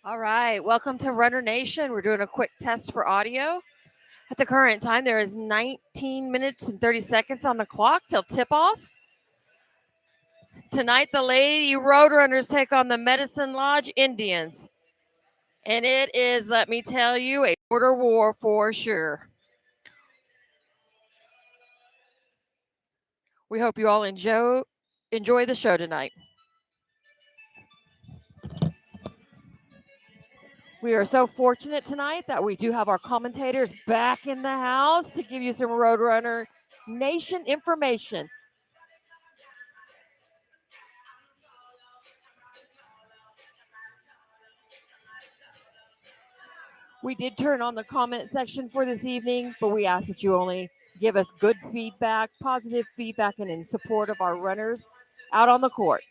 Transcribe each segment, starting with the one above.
All right, welcome to Runner Nation. We're doing a quick test for audio. At the current time, there is 19 minutes and 30 seconds on the clock till tip off. Tonight, the Lady Roadrunners take on the Medicine Lodge Indians. And it is, let me tell you, a border war for sure. We hope you all enjoy the show tonight. We are so fortunate tonight that we do have our commentators back in the house to give you some Roadrunner Nation information. We did turn on the comment section for this evening, but we ask that you only give us good feedback, positive feedback, and in support of our runners out on the court.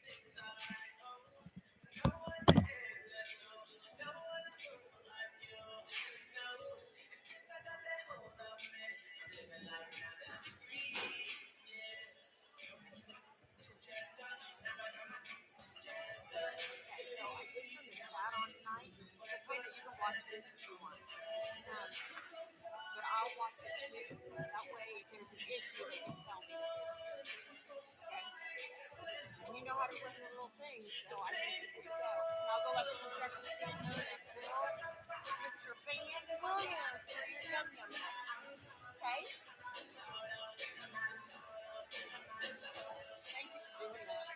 You know how to run the little thing, so I think this is I'll go let the construction Mr. Van Williams for your yum yum. Okay? Thank you for doing that.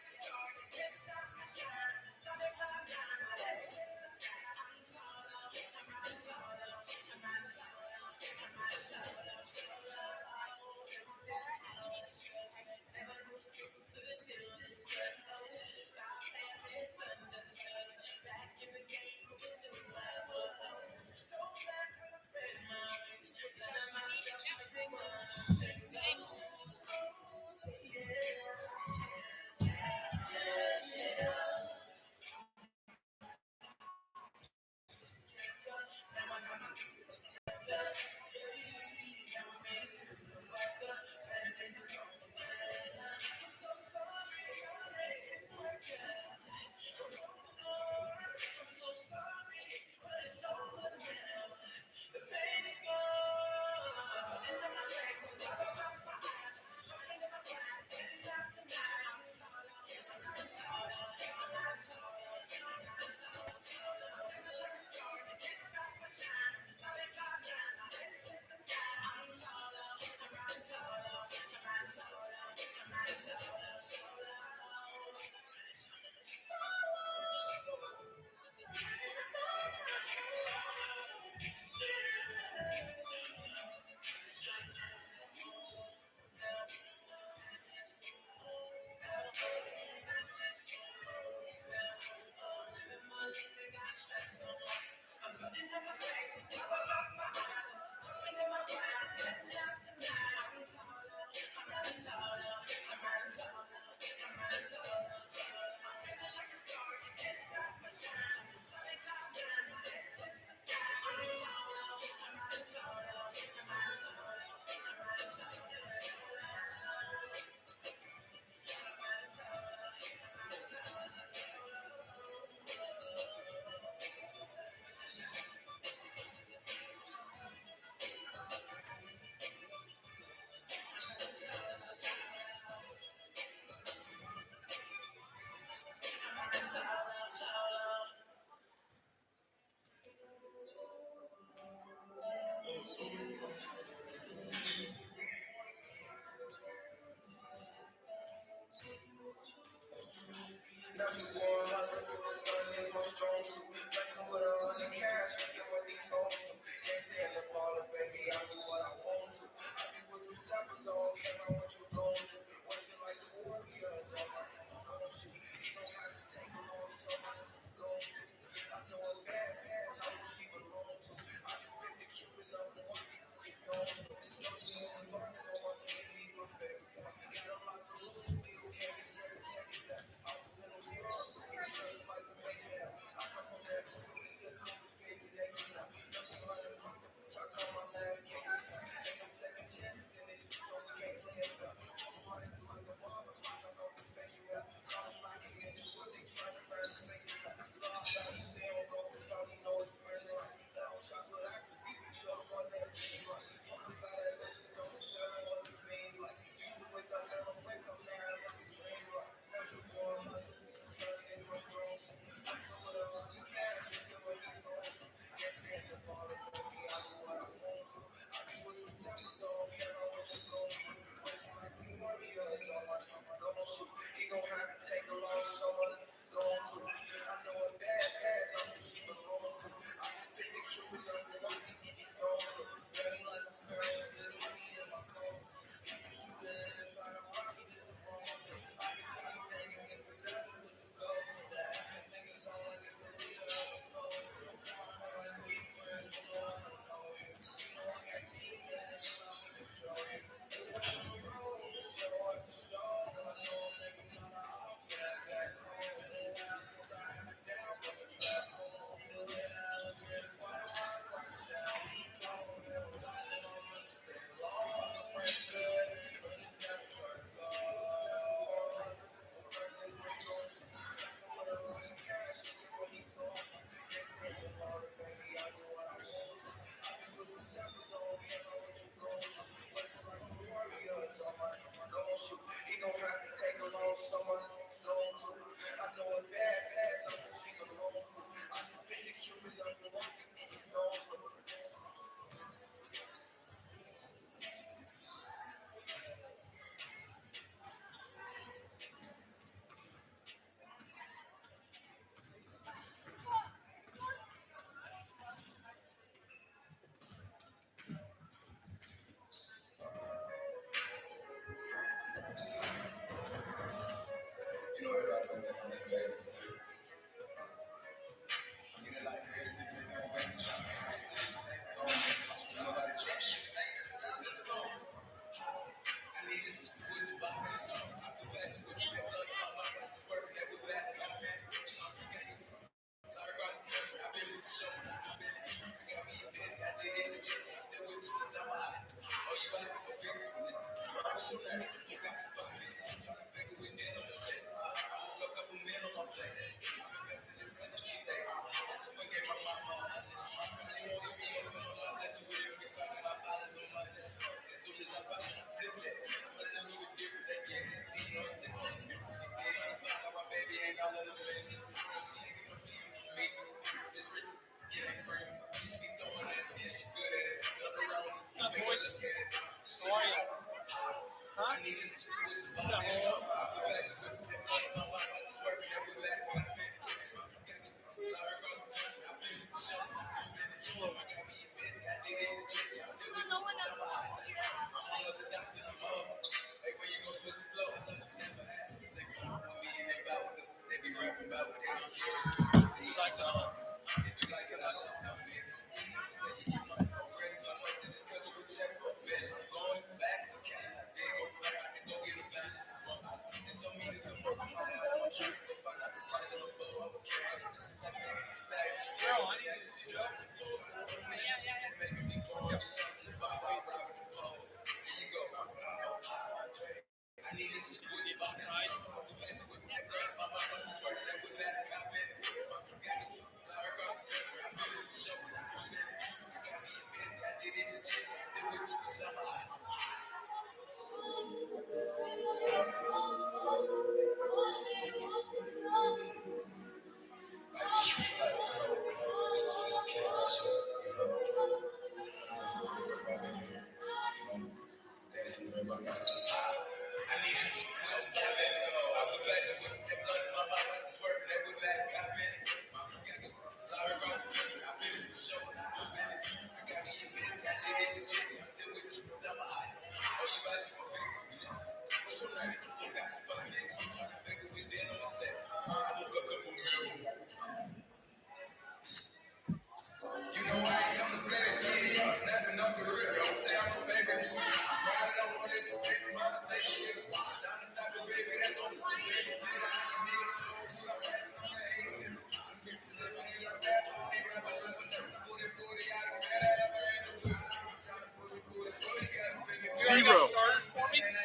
Zero.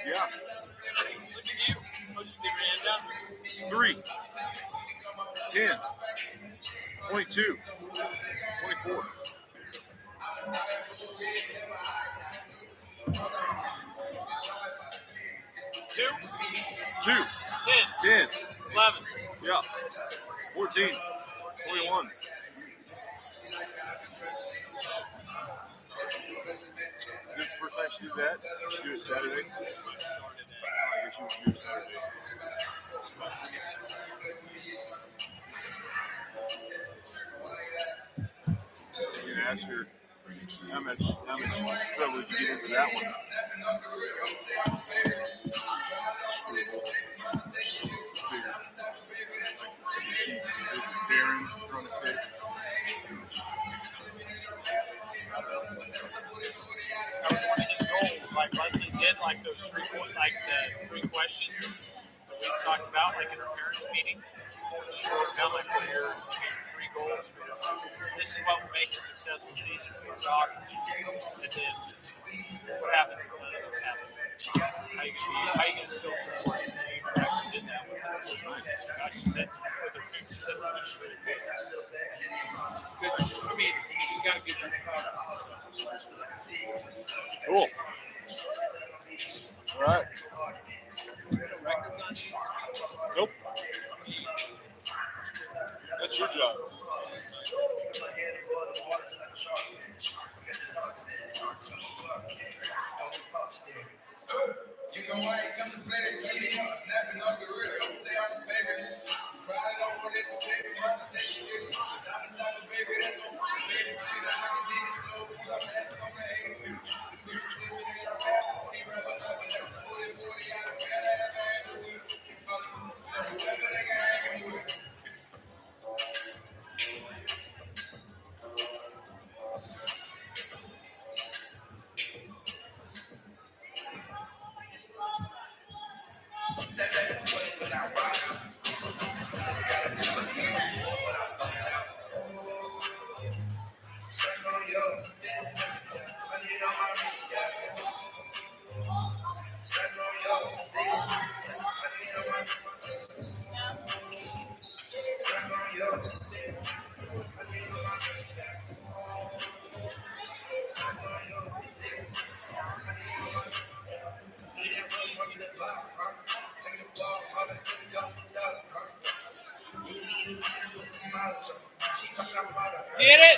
Yeah. 3. 10. 22. 24. 2. 10. 11. Yeah. 14. 21. This is the first time she did that. She did it Saturday. I guess she was doing Saturday. You can ask her how much trouble did you get into that one? Darren throwing a fit. Like Leslie did, like those three, like the 3 questions that we talked about, like in our parents' meeting. She wrote down like what are your 3 goals. This is what will make a successful season for soccer. And then what happened? What happened? How you gonna still support your team? I actually did that with her. She said with her kids, she said really good. I mean, you gotta get your Cool. All right. Nope. That's your job. You know I ain't come to play this CD, I'm snapping off the rhythm. Say I'm the favorite. Pride on what it's baby, I'm gonna take you this. Cause I'm the type of baby that's gonna put the baby see that I can be so. You got to ask on the hate. The people say me they are fast, I won't even rap about it. Get it?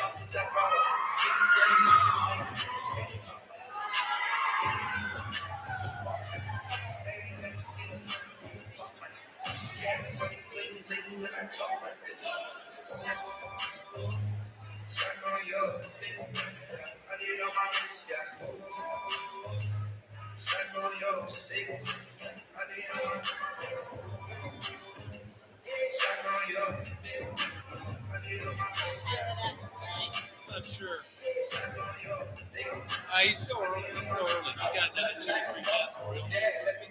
Not sure. He's still early. He's still early. He's got another 2 or 3 minutes.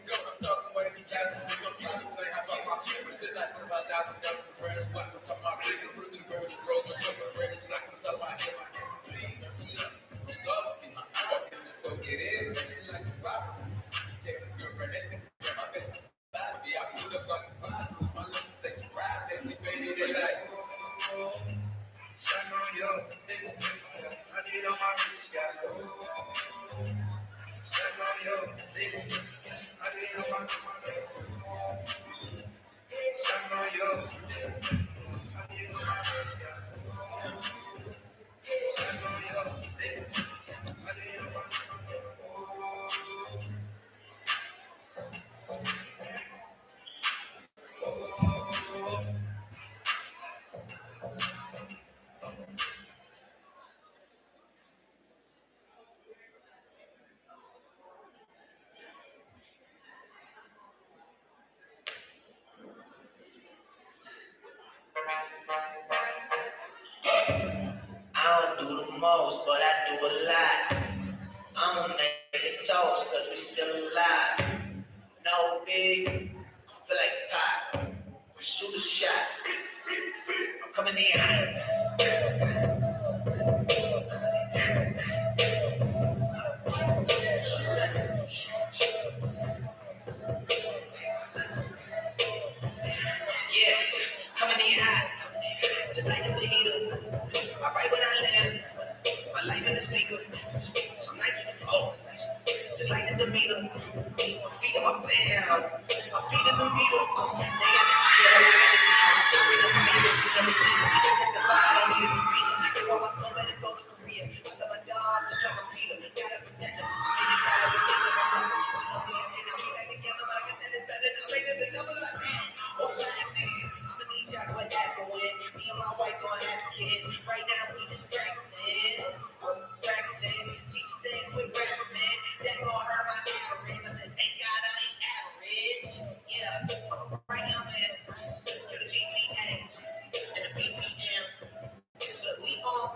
I don't do the most, but I do a lot. I'ma make a toast, cause we still alive. No big, I feel like pop. Shoot a shot. I'm coming in hot. Yeah, coming in hot. Just like the fajita. I write when I land. My life in the speaker. I'm nice with the flow. Just like the demeanor. I'm feeding my fam. I'm feeding the meter. They got the eye on me. This is how I bring the fame that you never see. I testify, I don't need a speaker. They want my soul, let it go to Korea. I love my dog, just like a Peter. Gotta protect him. I made it call it because of my brother. I know we all cannot be back together, but I guess that is better. I made it the double like what's happening? I'ma need y'all to ask for when me and my wife gonna have some kids. Right now we just practicing. Teacher said quit rapping, man. That gon' hurt my average. I said thank God I ain't average. Yeah, I'm a right young man. To the GPA and the BPM. Look, we on.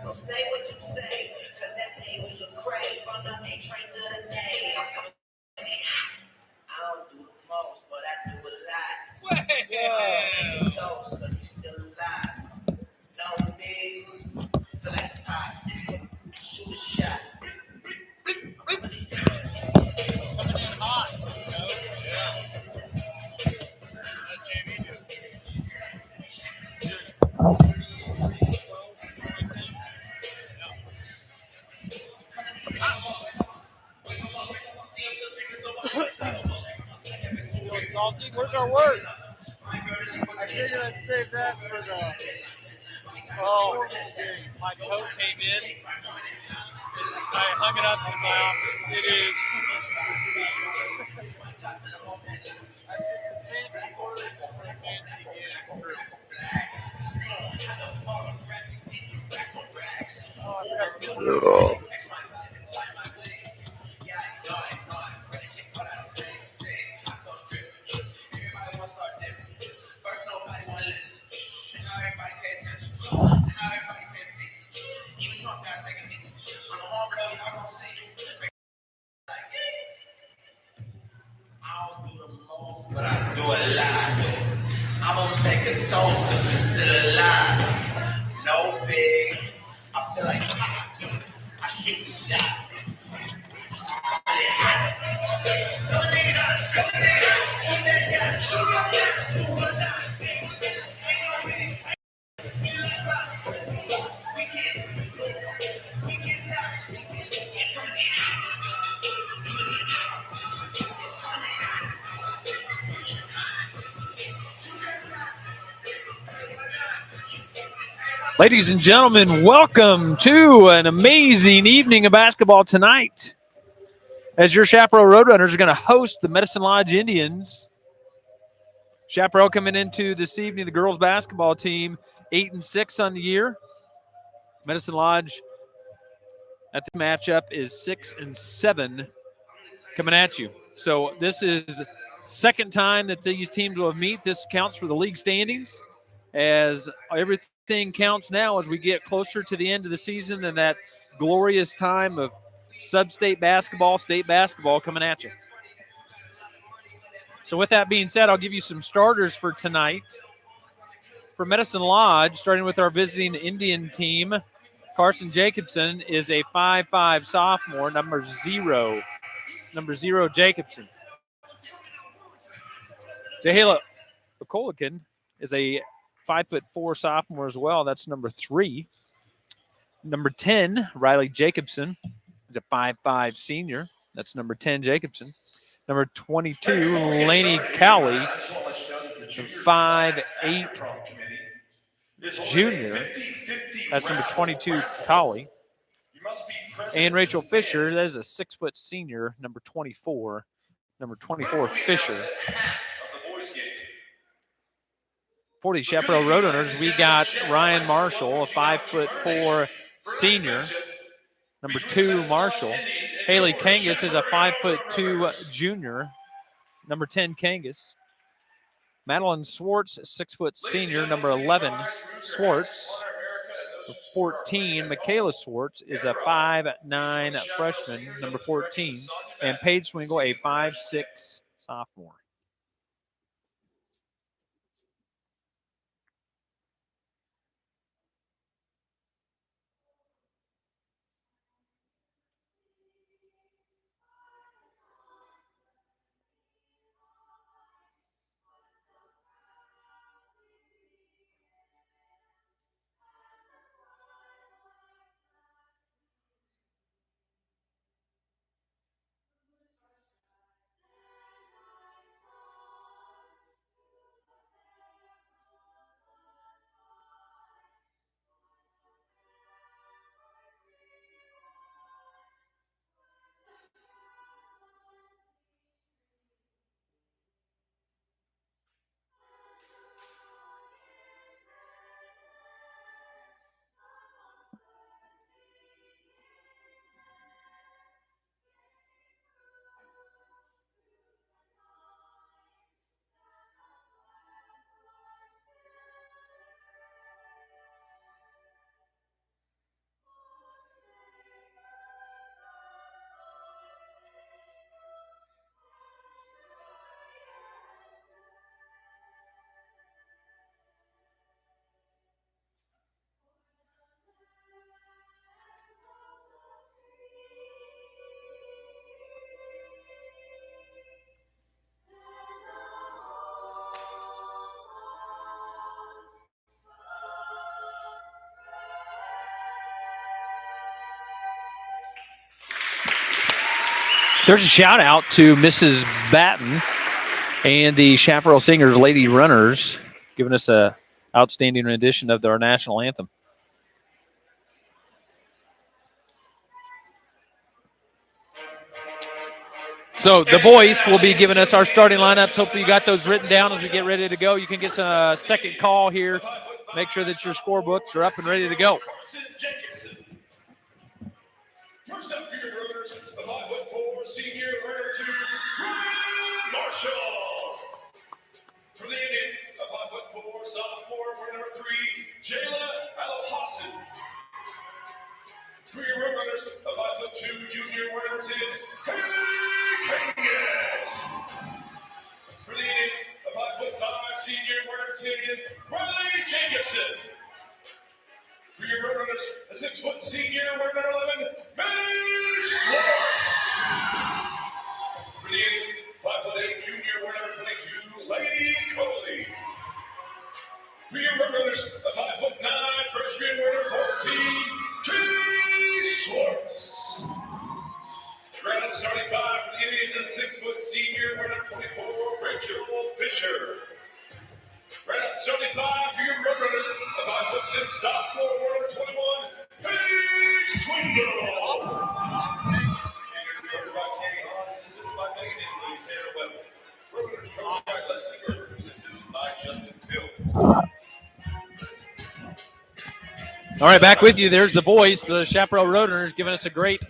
So say what you say, cause that's the we look great. From the A train to the A. I'm coming in hot. I don't do the most, but I do a lot. Making toast, cause we still alive. No big, feel like pop. Shoot a shot. Coming in hot. You know? Yeah. Let Jamie do it. Salty? Where's our work? I figured I'd save that for the. Oh, my coat came in. I hung it up in my office. It is. Oh, but I do a lot. I'ma make a toast cause we still alive. No big, I feel like pop. I shoot the shot. Ladies and gentlemen, welcome to an amazing evening of basketball tonight. As your Chaparral Roadrunners are going to host the Medicine Lodge Indians. Chaparral coming into this evening, the girls basketball team, 8-6 on the year. Medicine Lodge at the matchup is 6-7 coming at you. So this is second time that these teams will meet. This counts for the league standings, as everything counts now as we get closer to the end of the season and that glorious time of sub-state basketball, state basketball coming at you. So with that being said, I'll give you some starters for tonight. For Medicine Lodge, starting with our visiting Indian team, Carson Jacobson is a 5'5 sophomore, number 0 Jacobson. Jahela Okolikin is a 5'4 sophomore as well. That's number 3. Number 10, Riley Jacobson, is a 5'5 senior. That's number 10 Jacobson. Number 22, Laney Cowley, 5'8 junior. That's number 22 Cowley. And Rachel Fisher, that is a 6' senior, number 24. Number 24 Fisher. For the Chaparral Roadrunners, we got Ryan Marshall, a 5'4 senior. Number 2 Marshall. Haley Kangas is a 5'2 junior. Number 10 Kangas. Madeline Swartz, 6' senior. Number 11 Swartz. 14, Michaela Swartz is a 5'9 freshman, number 14. And Paige Swingle, a 5'6 sophomore. There's a shout out to Mrs. Batten and the Chaparral Singers Lady Runners, giving us an outstanding rendition of our national anthem. So the voice will be giving us our starting lineups. Hopefully you got those written down as we get ready to go. You can get a second call here. Make sure that your scorebooks are up and ready to go. First up for your runners, the 5'4" senior runner 2, Ryan Marshall. For the Indians, the 5'4" sophomore runner number 3, Jayla Alohassan. For your runners, the 5'2" junior runner number 10, Haley Kangas. For the Indians, the 5'5" senior runner number 10, Riley Jacobson. For your runners, a 6' senior, runner 11, Maddie Swartz. For the Indians, 5'8" junior, runner 22, Lady Coley. For your runners, a 5'9" freshman, runner 14, Katie Swartz. Round out starting 5 for the Indians, a 6' senior, runner 24, Rachel Fisher. Right at 75 for your Roadrunners, a 5'6" sophomore, world 21, Paige Swingle. Leaders coached by Kenny Hahn, assisted by Megan Inslee, Taylor Webb. Roadrunners coached by Leslie Gerber, assisted by Justin Hill. All right, back with you. There's the voice, the Chaparral Roadrunners, giving us a great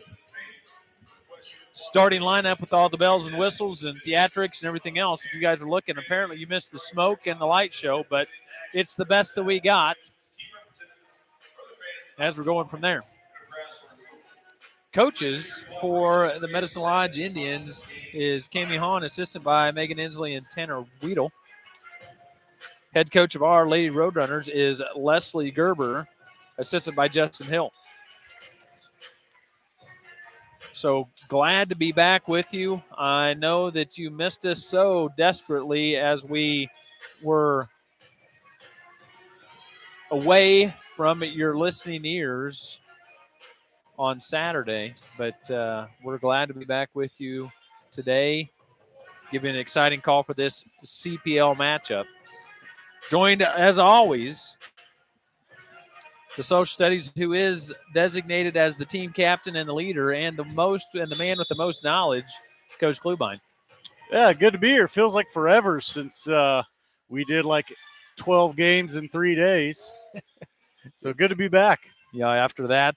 starting lineup with all the bells and whistles and theatrics and everything else. If you guys are looking, apparently you missed the smoke and the light show, but it's the best that we got as we're going from there. Coaches for the Medicine Lodge Indians is Cami Hahn, assisted by Megan Inslee and Tanner Weedle. Head coach of our Lady Roadrunners is Leslie Gerber, assisted by Justin Hill. So glad to be back with you. I know that you missed us so desperately as we were away from your listening ears on Saturday, but we're glad to be back with you today, giving an exciting call for this CPL matchup. Joined, as always, the social studies, who is designated as the team captain and the leader and the man with the most knowledge, Coach Klubine. Yeah, good to be here. Feels like forever since we did like 12 games in 3 days. So good to be back. Yeah, after that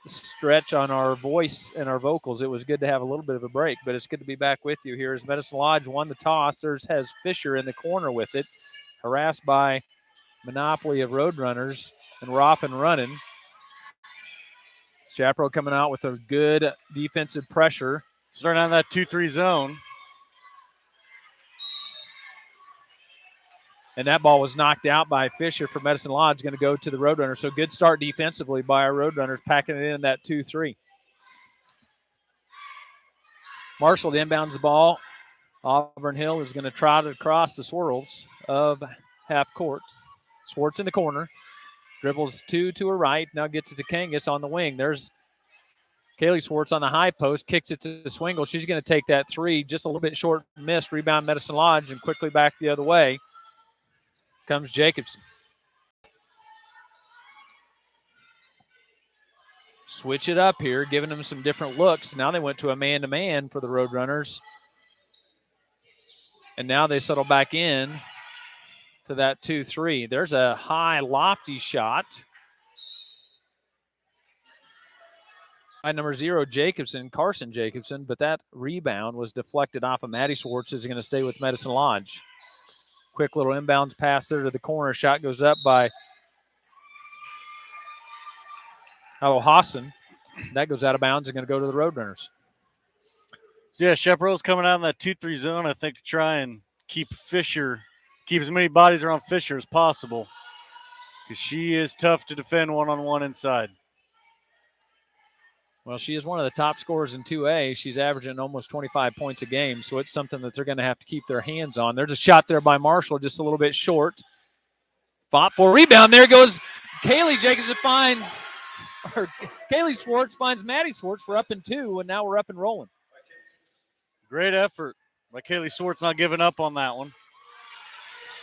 stretch on our voice and our vocals, it was good to have a little bit of a break, but it's good to be back with you here as Medicine Lodge won the toss. Has Fisher in the corner with it, harassed by Monopoly of Roadrunners, and we're off and running. Chaparral coming out with a good defensive pressure. Starting on that 2-3 zone. And that ball was knocked out by Fisher for Medicine Lodge, going to go to the Roadrunners. So good start defensively by our Roadrunners, packing it in that 2-3. Marshall inbounds the ball. Auburn Hill is going to trot it across the swirls of half court. Swartz in the corner. Dribbles two to her right. Now gets it to Kangas on the wing. There's Kaylee Swartz on the high post. Kicks it to Swingle. She's going to take that three. Just a little bit short miss. Rebound Medicine Lodge and quickly back the other way comes Jacobson. Switch it up here, giving them some different looks. Now they went to a man-to-man for the Roadrunners. And now they settle back in to that 2-3. There's a high, lofty shot by number 0, Carson Jacobson, but that rebound was deflected off of Maddie Swartz. Is going to stay with Medicine Lodge. Quick little inbounds pass there to the corner. Shot goes up by Hassan. That goes out of bounds and going to go to the Roadrunners. So yeah, Chaparral's coming out in that 2-3 zone, I think, to try and keep as many bodies around Fisher as possible, because she is tough to defend one-on-one inside. Well, she is one of the top scorers in 2A. She's averaging almost 25 points a game, so it's something that they're going to have to keep their hands on. There's a shot there by Marshall, just a little bit short. Fought for a rebound. There goes Kaylee Jacobson Kaylee Swartz finds Maddie Swartz. We're up in 2, and now we're up and rolling. Great effort by Kaylee Swartz, not giving up on that one.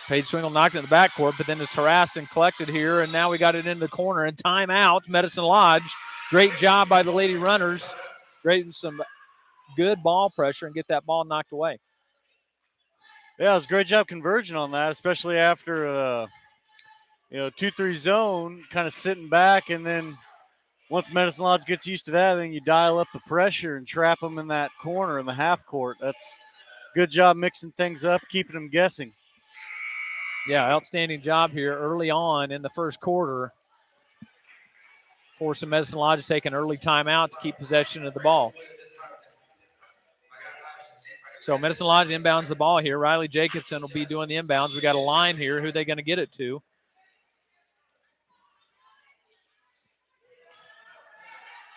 Paige Swingle knocked it in the backcourt, but then is harassed and collected here, and now we got it into the corner. And timeout, Medicine Lodge. Great job by the Lady Runners, creating some good ball pressure and get that ball knocked away. Yeah, it was a great job converging on that, especially after 2-3 zone, kind of sitting back, and then once Medicine Lodge gets used to that, then you dial up the pressure and trap them in that corner in the half court. That's good job mixing things up, keeping them guessing. Yeah, outstanding job here early on in the first quarter. Forcing Medicine Lodge to take an early timeout to keep possession of the ball. So Medicine Lodge inbounds the ball here. Riley Jacobson will be doing the inbounds. We got a line here. Who are they going to get it to?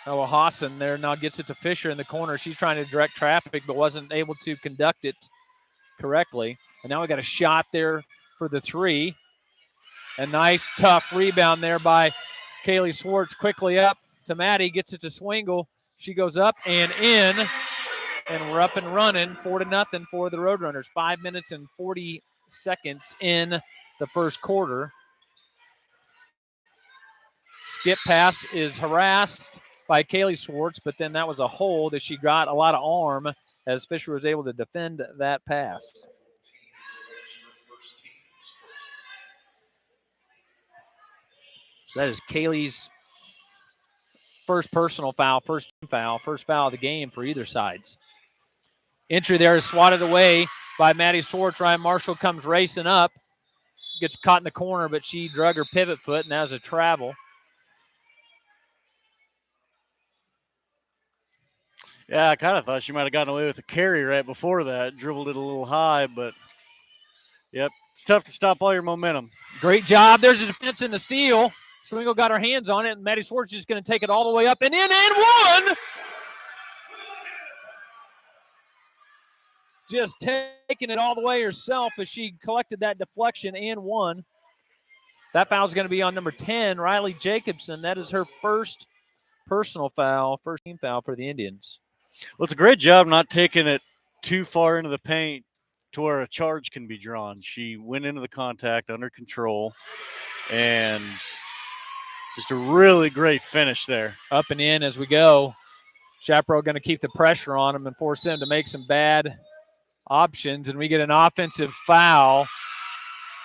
Hassan there now gets it to Fisher in the corner. She's trying to direct traffic but wasn't able to conduct it correctly. And now we got a shot there for the three. A nice, tough rebound there by Kaylee Swartz. Quickly up to Maddie, gets it to Swingle. She goes up and in, and we're up and running 4-0 for the Roadrunners. 5 minutes and 40 seconds in the first quarter. Skip pass is harassed by Kaylee Swartz, but then that was a hold as she got a lot of arm as Fisher was able to defend that pass. So that is Kaylee's first personal foul, first team foul, first foul of the game for either sides. Entry there is swatted away by Maddie Swartz. Ryan Marshall comes racing up, gets caught in the corner, but she drug her pivot foot, and that was a travel. Yeah, I kind of thought she might have gotten away with a carry right before that. Dribbled it a little high, but yep, it's tough to stop all your momentum. Great job. There's a defense in the steal. Swingle got her hands on it, and Maddie Swartz is going to take it all the way up and in and one. Just taking it all the way herself as she collected that deflection and one. That foul is going to be on number 10, Riley Jacobson. That is her first personal foul, first team foul for the Indians. Well, it's a great job not taking it too far into the paint to where a charge can be drawn. She went into the contact under control, and just a really great finish there. Up and in as we go. Chaparral going to keep the pressure on them and force them to make some bad options, and we get an offensive foul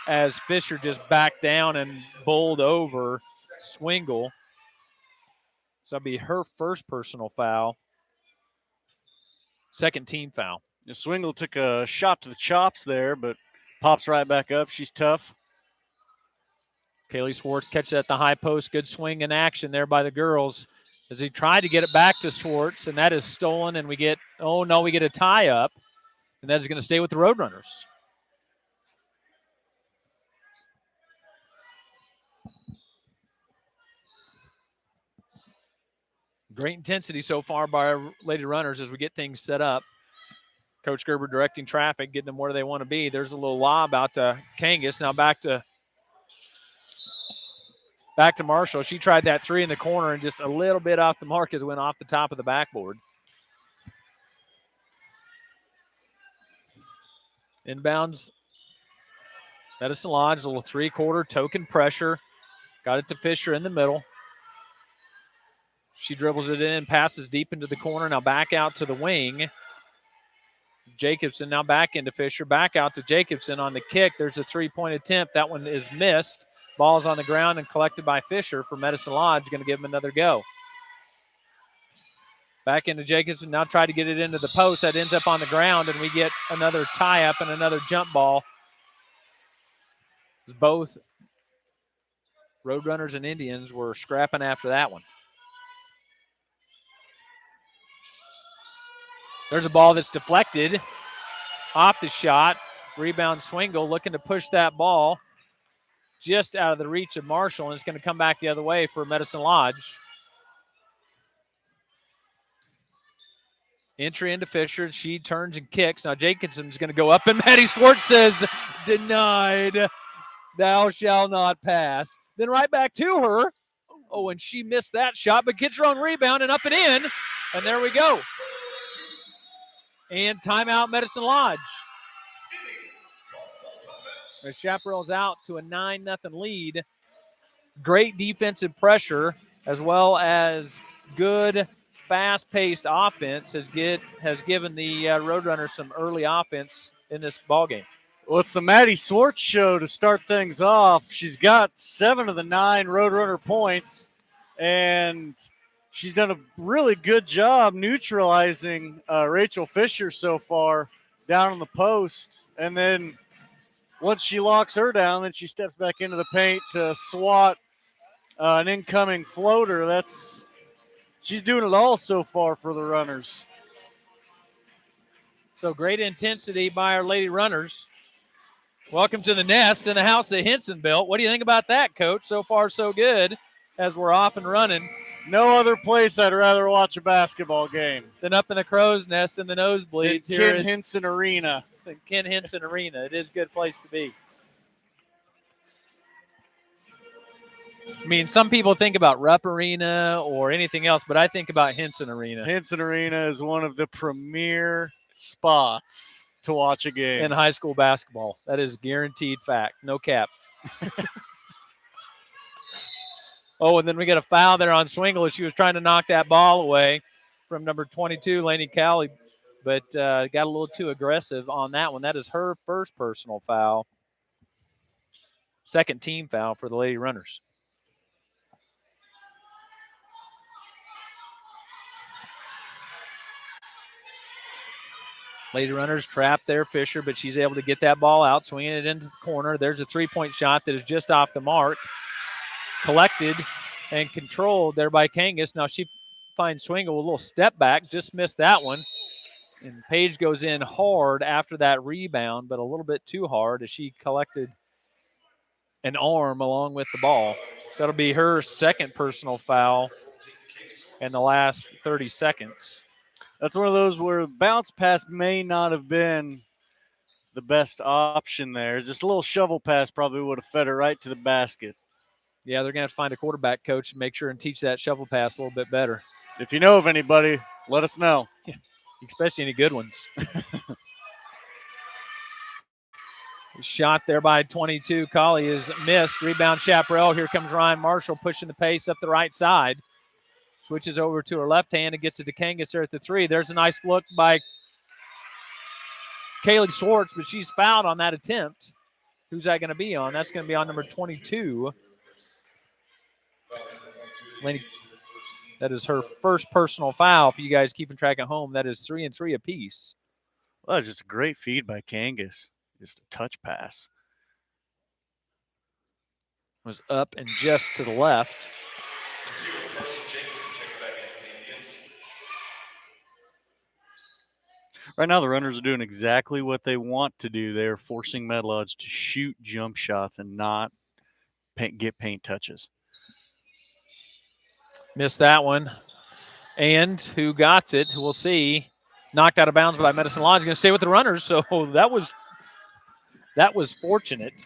as Fisher just backed down and bowled over Swingle. So that'll be her first personal foul. Second team foul. Swingle took a shot to the chops there, but pops right back up. She's tough. Kaylee Swartz catches at the high post. Good swing in action there by the girls as he tried to get it back to Swartz, and that is stolen, and we get a tie up, and that is going to stay with the Roadrunners. Great intensity so far by our Lady Runners as we get things set up. Coach Gerber directing traffic, getting them where they want to be. There's a little lob out to Kangas. Now back to Marshall. She tried that three in the corner and just a little bit off the mark as it went off the top of the backboard. Inbounds. Medicine Lodge, a little three-quarter token pressure. Got it to Fisher in the middle. She dribbles it in, passes deep into the corner. Now back out to the wing. Jacobson now back into Fisher. Back out to Jacobson on the kick. There's a three-point attempt. That one is missed. Ball's on the ground and collected by Fisher for Medicine Lodge. Going to give him another go. Back into Jacobson. Now try to get it into the post. That ends up on the ground, and we get another tie-up and another jump ball. Both Roadrunners and Indians were scrapping after that one. There's a ball that's deflected off the shot. Rebound Swingle looking to push that ball just out of the reach of Marshall, and it's going to come back the other way for Medicine Lodge. Entry into Fisher. She turns and kicks. Now Jacobson's going to go up, and Maddie Swartz says, denied. Thou shalt not pass. Then right back to her. Oh, and she missed that shot, but gets her own rebound and up and in. And there we go. And timeout, Medicine Lodge. As Chaparral's out to a 9-0 lead. Great defensive pressure as well as good fast-paced offense has given the Roadrunners some early offense in this ballgame. Well, it's the Maddie Swartz show to start things off. She's got 7 of the 9 Roadrunner points, and she's done a really good job neutralizing Rachel Fisher so far down on the post. And then once she locks her down, then she steps back into the paint to swat an incoming floater. She's doing it all so far for the Runners. So great intensity by our Lady Runners. Welcome to the nest in the house that Henson built. What do you think about that, Coach? So far, so good as we're off and running. No other place I'd rather watch a basketball game than up in the crow's nest in the nosebleeds here Ken Henson Arena. Ken Henson Arena. It is a good place to be. I mean, some people think about Rupp Arena or anything else, but I think about Henson Arena. Henson Arena is one of the premier spots to watch a game in high school basketball. That is guaranteed fact. No cap. Oh, and then we get a foul there on Swingle as she was trying to knock that ball away from number 22, Lainey Cowley, but got a little too aggressive on that one. That is her first personal foul. Second team foul for the Lady Runners. Lady Runners trapped there, Fisher, but she's able to get that ball out, swinging it into the corner. There's a three-point shot that is just off the mark. Collected and controlled there by Kangas. Now she finds Swingle with a little step back, just missed that one. And Paige goes in hard after that rebound, but a little bit too hard as she collected an arm along with the ball. So that'll be her second personal foul in the last 30 seconds. That's one of those where bounce pass may not have been the best option there. Just a little shovel pass probably would have fed it right to the basket. Yeah, they're going to have to find a quarterback coach and make sure and teach that shovel pass a little bit better. If you know of anybody, let us know. Yeah, especially any good ones. Shot there by 22. Colley is missed. Rebound Chaparral. Here comes Ryan Marshall pushing the pace up the right side. Switches over to her left hand and gets it to Kangas there at the three. There's a nice look by Kaylee Swartz, but she's fouled on that attempt. Who's that going to be on? That's going to be on number 22. That is her first personal foul. For you guys keeping track at home, that is 3 and 3 apiece. Well, that's just a great feed by Kangas. Just a touch pass. Was up and just to the left. Right now, the runners are doing exactly what they want to do. They're forcing Med Lodge to shoot jump shots and not get paint touches. Missed that one. And who got it, we'll see. Knocked out of bounds by Medicine Lodge. Going to stay with the runners, so that was fortunate.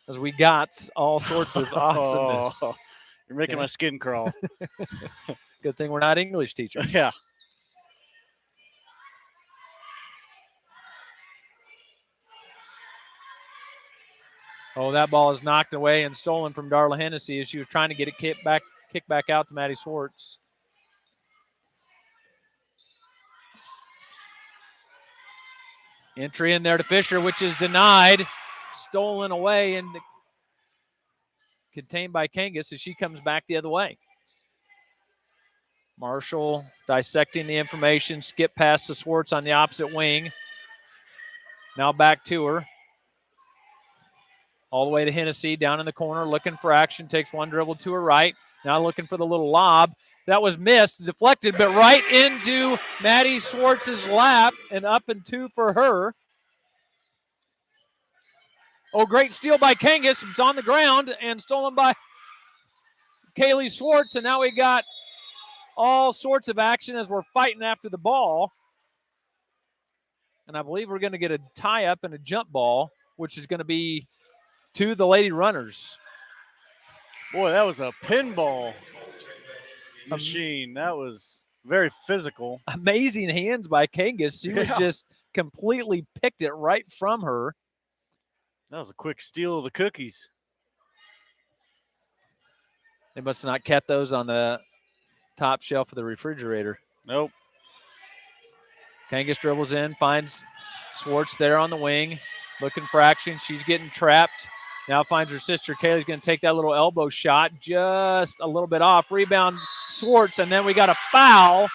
As we got all sorts of awesomeness. Oh, you're making my skin crawl. Good thing we're not English teachers. Yeah. Oh, that ball is knocked away and stolen from Darla Hennessy as she was trying to get it kicked back out to Maddie Swartz. Entry in there to Fisher, which is denied. Stolen away and contained by Kangas as she comes back the other way. Marshall dissecting the information. Skip past to Swartz on the opposite wing. Now back to her. All the way to Hennessy, down in the corner, looking for action. Takes one dribble to her right. Now looking for the little lob. That was missed, deflected, but right into Maddie Swartz's lap, and up and two for her. Oh, great steal by Kangas. It's on the ground and stolen by Kaylee Swartz, and now we got all sorts of action as we're fighting after the ball. And I believe we're going to get a tie-up and a jump ball, which is going to be to the Lady Runners. Boy, that was a pinball machine. That was very physical. Amazing hands by Kangas. She was just completely picked it right from her. That was a quick steal of the cookies. They must have not kept those on the top shelf of the refrigerator. Nope. Kangas dribbles in, finds Swartz there on the wing, looking for action. She's getting trapped. Now finds her sister. Kaylee's going to take that little elbow shot, just a little bit off. Rebound, Swartz, and then we got a foul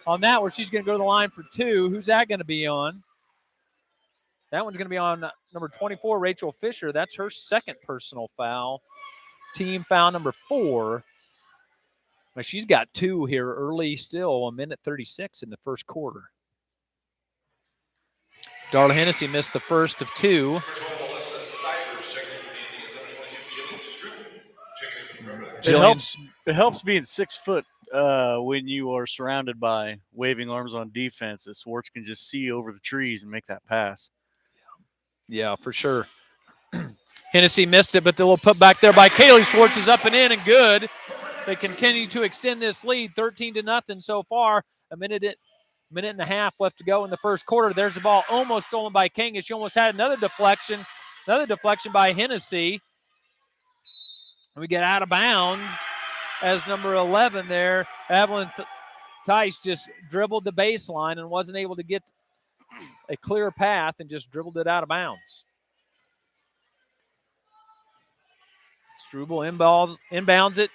on that where she's going to go to the line for two. Who's that going to be on? That one's going to be on number 24, Rachel Fisher. That's her second personal foul. Team foul number 4. But she's got 2 here early still, 1:36 in the first quarter. Darla Hennessy missed the first of 2. It helps being 6 foot when you are surrounded by waving arms on defense. That Swartz can just see over the trees and make that pass. Yeah, for sure. Hennessy missed it, but the little put back there by Kaylee Swartz is up and in and good. They continue to extend this lead, 13-0 so far. Minute and a half left to go in the first quarter. There's the ball almost stolen by Kangas. She almost had another deflection by Hennessy. And we get out of bounds as number 11 there, Evelyn Tice, just dribbled the baseline and wasn't able to get a clear path and just dribbled it out of bounds. Struble inbounds it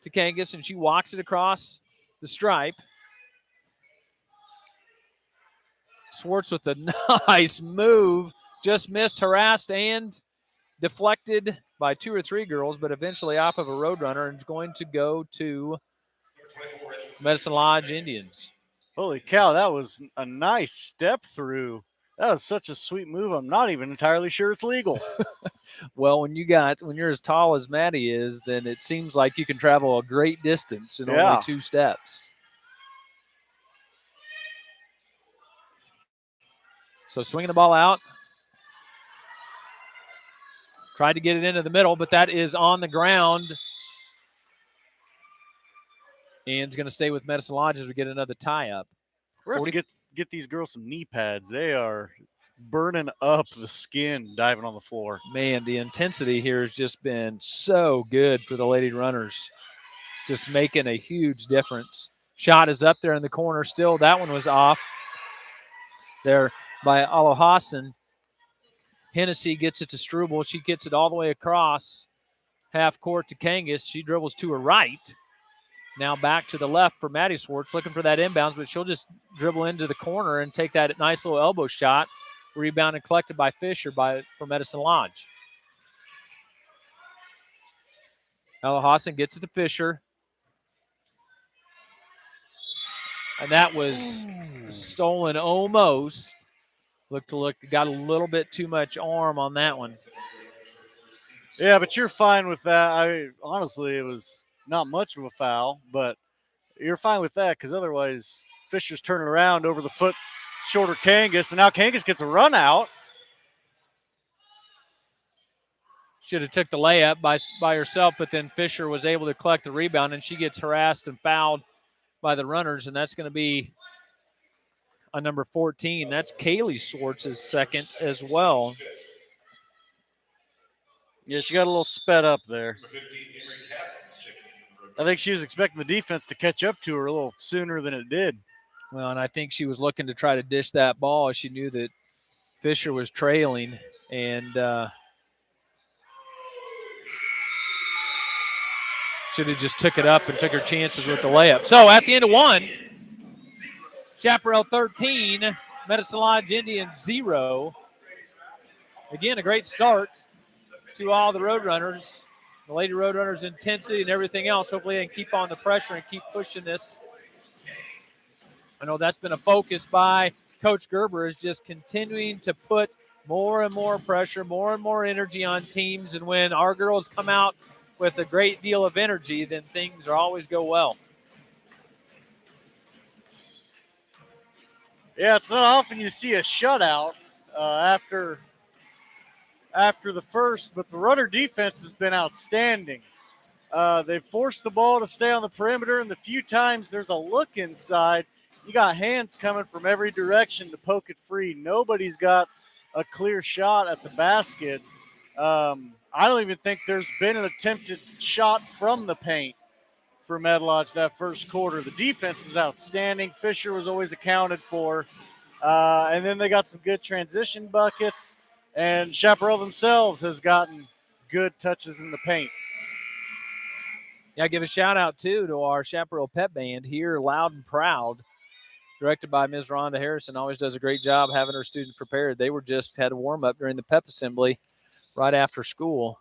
to Kangas, and she walks it across the stripe. Swartz with a nice move. Just missed, harassed, and deflected by 2 or 3 girls, but eventually off of a Roadrunner, and is going to go to Medicine Lodge Indians. Holy cow, that was a nice step through. That was such a sweet move. I'm not even entirely sure it's legal. Well, when you're as tall as Maddie is, then it seems like you can travel a great distance in only 2 steps. So swinging the ball out. Tried to get it into the middle, but that is on the ground. And it's going to stay with Medicine Lodge as we get another tie-up. We're going to get these girls some knee pads. They are burning up the skin diving on the floor. Man, the intensity here has just been so good for the Lady Runners. Just making a huge difference. Shot is up there in the corner still. That one was off there by Alohassan. Hennessy gets it to Struble. She gets it all the way across half court to Kangas. She dribbles to her right. Now back to the left for Maddie Swartz, looking for that inbounds, but she'll just dribble into the corner and take that nice little elbow shot. Rebounded, collected by Fisher for Medicine Lodge. Alohassan gets it to Fisher. And that was stolen almost. Got a little bit too much arm on that one. Yeah, but you're fine with that. Honestly, it was not much of a foul, but you're fine with that because otherwise Fisher's turning around over the foot shorter Kangas, and now Kangas gets a run out. Should have took the layup by herself, but then Fisher was able to collect the rebound, and she gets harassed and fouled by the runners, and that's going to be on number 14. That's Kaylee Swartz's second as well. Yeah, she got a little sped up there. I think she was expecting the defense to catch up to her a little sooner than it did. Well, and I think she was looking to try to dish that ball. She knew that Fisher was trailing, and should have just took it up and took her chances with the layup. So at the end of one, Chaparral 13, Medicine Lodge Indians 0. Again, a great start to all the Roadrunners. The Lady Roadrunners' intensity and everything else. Hopefully they can keep on the pressure and keep pushing this. I know that's been a focus by Coach Gerber, is just continuing to put more and more pressure, more and more energy on teams. And when our girls come out with a great deal of energy, then things always go well. Yeah, it's not often you see a shutout after the first, but the runner defense has been outstanding. They've forced the ball to stay on the perimeter, and the few times there's a look inside, you got hands coming from every direction to poke it free. Nobody's got a clear shot at the basket. I don't even think there's been an attempted shot from the paint for Med Lodge that first quarter. The defense was outstanding. Fisher was always accounted for. And then they got some good transition buckets. And Chaparral themselves has gotten good touches in the paint. Yeah, give a shout out, too, to our Chaparral Pep Band here, Loud and Proud, directed by Ms. Rhonda Harrison. Always does a great job having her students prepared. They were just had a warm-up during the pep assembly right after school.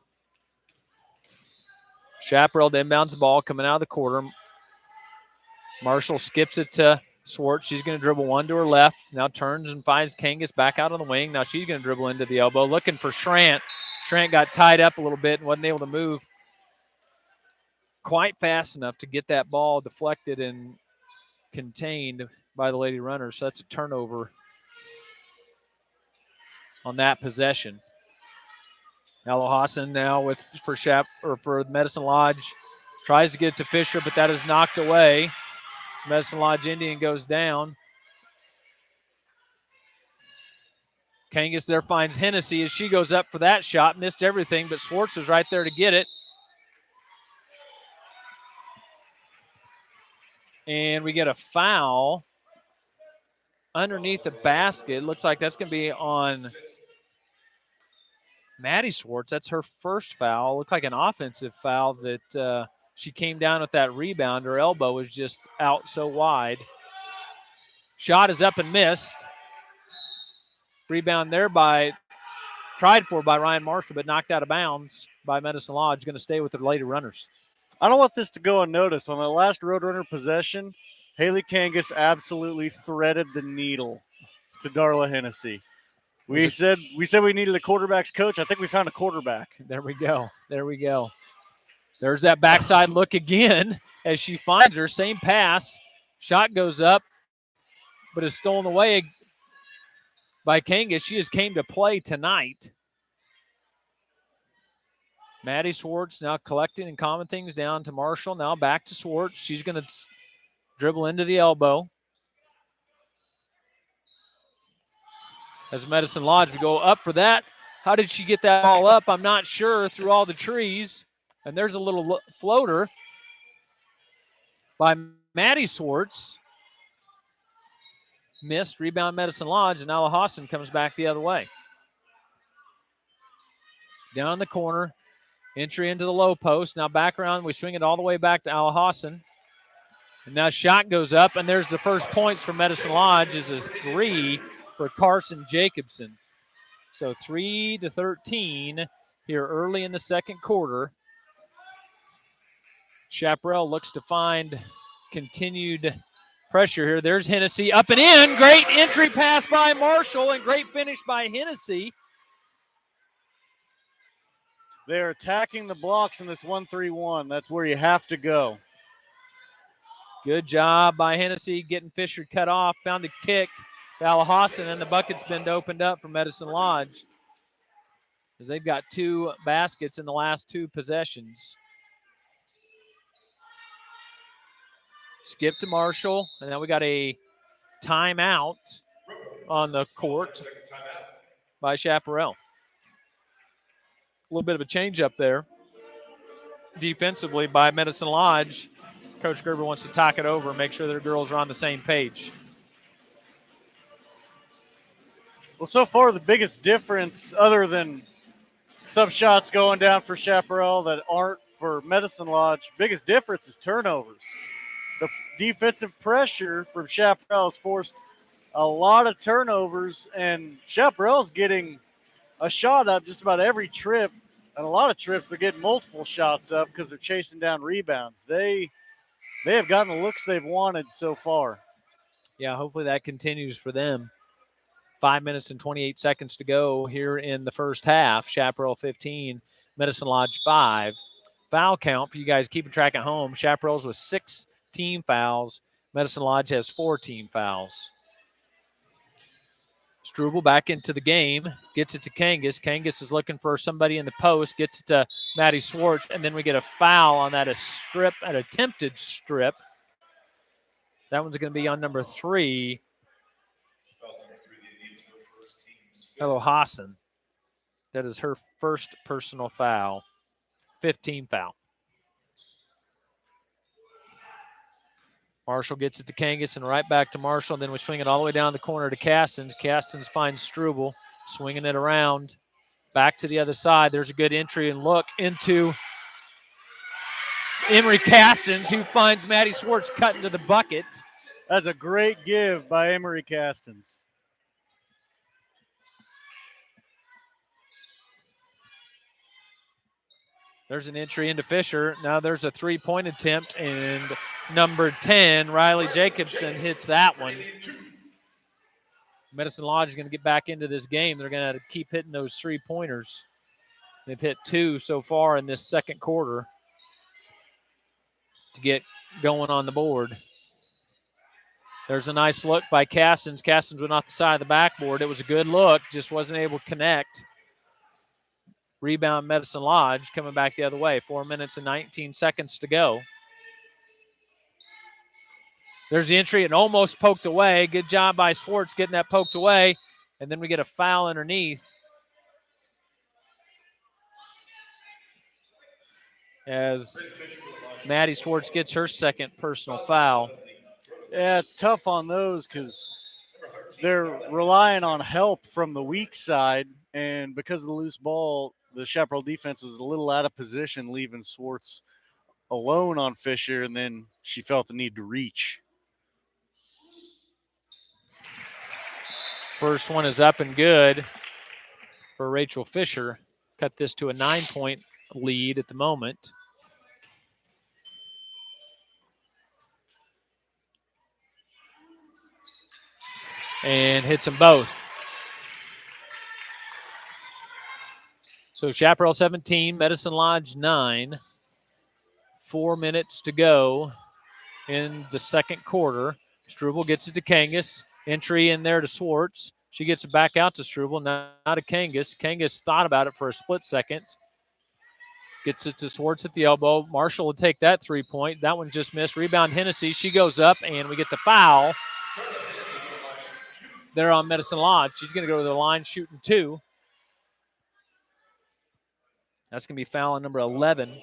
Chaparral inbounds the ball coming out of the quarter. Marshall skips it to Swartz. She's going to dribble one to her left. Now turns and finds Kangas back out on the wing. Now she's going to dribble into the elbow, looking for Schrant. Schrant got tied up a little bit and wasn't able to move quite fast enough to get that ball deflected and contained by the Lady Runners. So that's a turnover on that possession. Alohassan now for Medicine Lodge tries to get it to Fisher, but that is knocked away. So Medicine Lodge Indian goes down. Kangas there finds Hennessy as she goes up for that shot. Missed everything, but Swartz was right there to get it. And we get a foul underneath the basket. Looks like that's going to be on Maddie Swartz. That's her first foul. Looked like an offensive foul that she came down with that rebound. Her elbow was just out so wide. Shot is up and missed. Rebound there tried for by Ryan Marshall, but knocked out of bounds by Medicine Lodge. Going to stay with the Lady Runners. I don't want this to go unnoticed. On that last Roadrunner possession, Haley Kangas absolutely threaded the needle to Darla Hennessy. We said we needed a quarterback's coach. I think we found a quarterback. There we go. There's that backside look again as she finds her. Same pass. Shot goes up, but is stolen away by Kangas. She just came to play tonight. Maddie Swartz now collecting and calming things down to Marshall. Now back to Swartz. She's going to dribble into the elbow. As Medicine Lodge, we go up for that. How did she get that ball up? I'm not sure. Through all the trees. And there's a little floater by Maddie Swartz. Missed. Rebound Medicine Lodge. And Ala Hassan comes back the other way. Down in the corner. Entry into the low post. Now back around. We swing it all the way back to Ala Hassan. And now shot goes up. And there's the first points for Medicine Lodge. Is a 3 for Carson Jacobson. So 3-13 here early in the second quarter. Chaparral looks to find continued pressure here. There's Hennessy up and in. Great entry pass by Marshall and great finish by Hennessy. They're attacking the blocks in this 1-3-1. That's where you have to go. Good job by Hennessy getting Fisher cut off. Found the kick to Ala Hassan, and the bucket's been opened up for Medicine Lodge as they've got 2 baskets in the last 2 possessions. Skip to Marshall, and now we got a timeout on the court by Chaparral. A little bit of a change up there defensively by Medicine Lodge. Coach Gerber wants to talk it over and make sure their girls are on the same page. Well, so far the biggest difference, other than some shots going down for Chaparral that aren't for Medicine Lodge, biggest difference is turnovers. The defensive pressure from Chaparral has forced a lot of turnovers, and Chaparral's getting a shot up just about every trip. And a lot of trips, they're getting multiple shots up because they're chasing down rebounds. They have gotten the looks they've wanted so far. Yeah, hopefully that continues for them. 5 minutes and 28 seconds to go here in the first half. Chaparral 15, Medicine Lodge 5. Foul count for you guys keeping track at home. Chaparral's with 6 team fouls. Medicine Lodge has 4 team fouls. Struble back into the game, gets it to Kangas. Kangas is looking for somebody in the post, gets it to Maddie Swartz, and then we get a foul on that, an attempted strip. That one's going to be on number 3. Hello, Hassan. That is her first personal foul. 15 foul. Marshall gets it to Kangas and right back to Marshall. And then we swing it all the way down the corner to Castens. Castens finds Struble, swinging it around. Back to the other side. There's a good entry and look into Emery Castens, who finds Maddie Swartz cutting to the bucket. That's a great give by Emery Castens. There's an entry into Fisher. Now there's a 3-point attempt, and number 10, Riley Jacobson, hits that one. Medicine Lodge is going to get back into this game. They're going to keep hitting those 3-pointers. They've hit 2 so far in this second quarter to get going on the board. There's a nice look by Castens. Castens went off the side of the backboard. It was a good look, just wasn't able to connect. Rebound Medicine Lodge coming back the other way. 4 minutes and 19 seconds to go. There's the entry and almost poked away. Good job by Swartz getting that poked away. And then we get a foul underneath as Maddie Schwartz gets her second personal foul. Yeah, it's tough on those because they're relying on help from the weak side, and because of the loose ball, the Chaparral defense was a little out of position, leaving Schwartz alone on Fisher, and then she felt the need to reach. First one is up and good for Rachel Fisher. Cut this to a 9-point lead at the moment. And hits them both. So Chaparral 17, Medicine Lodge 9. 4 minutes to go in the second quarter. Struble gets it to Kangas. Entry in there to Schwartz. She gets it back out to Struble, now to Kangas. Kangas thought about it for a split second. Gets it to Schwartz at the elbow. Marshall will take that 3-point. That one just missed. Rebound Hennessy. She goes up, and we get the foul there on Medicine Lodge. She's going to go to the line shooting 2. That's going to be foul number 11.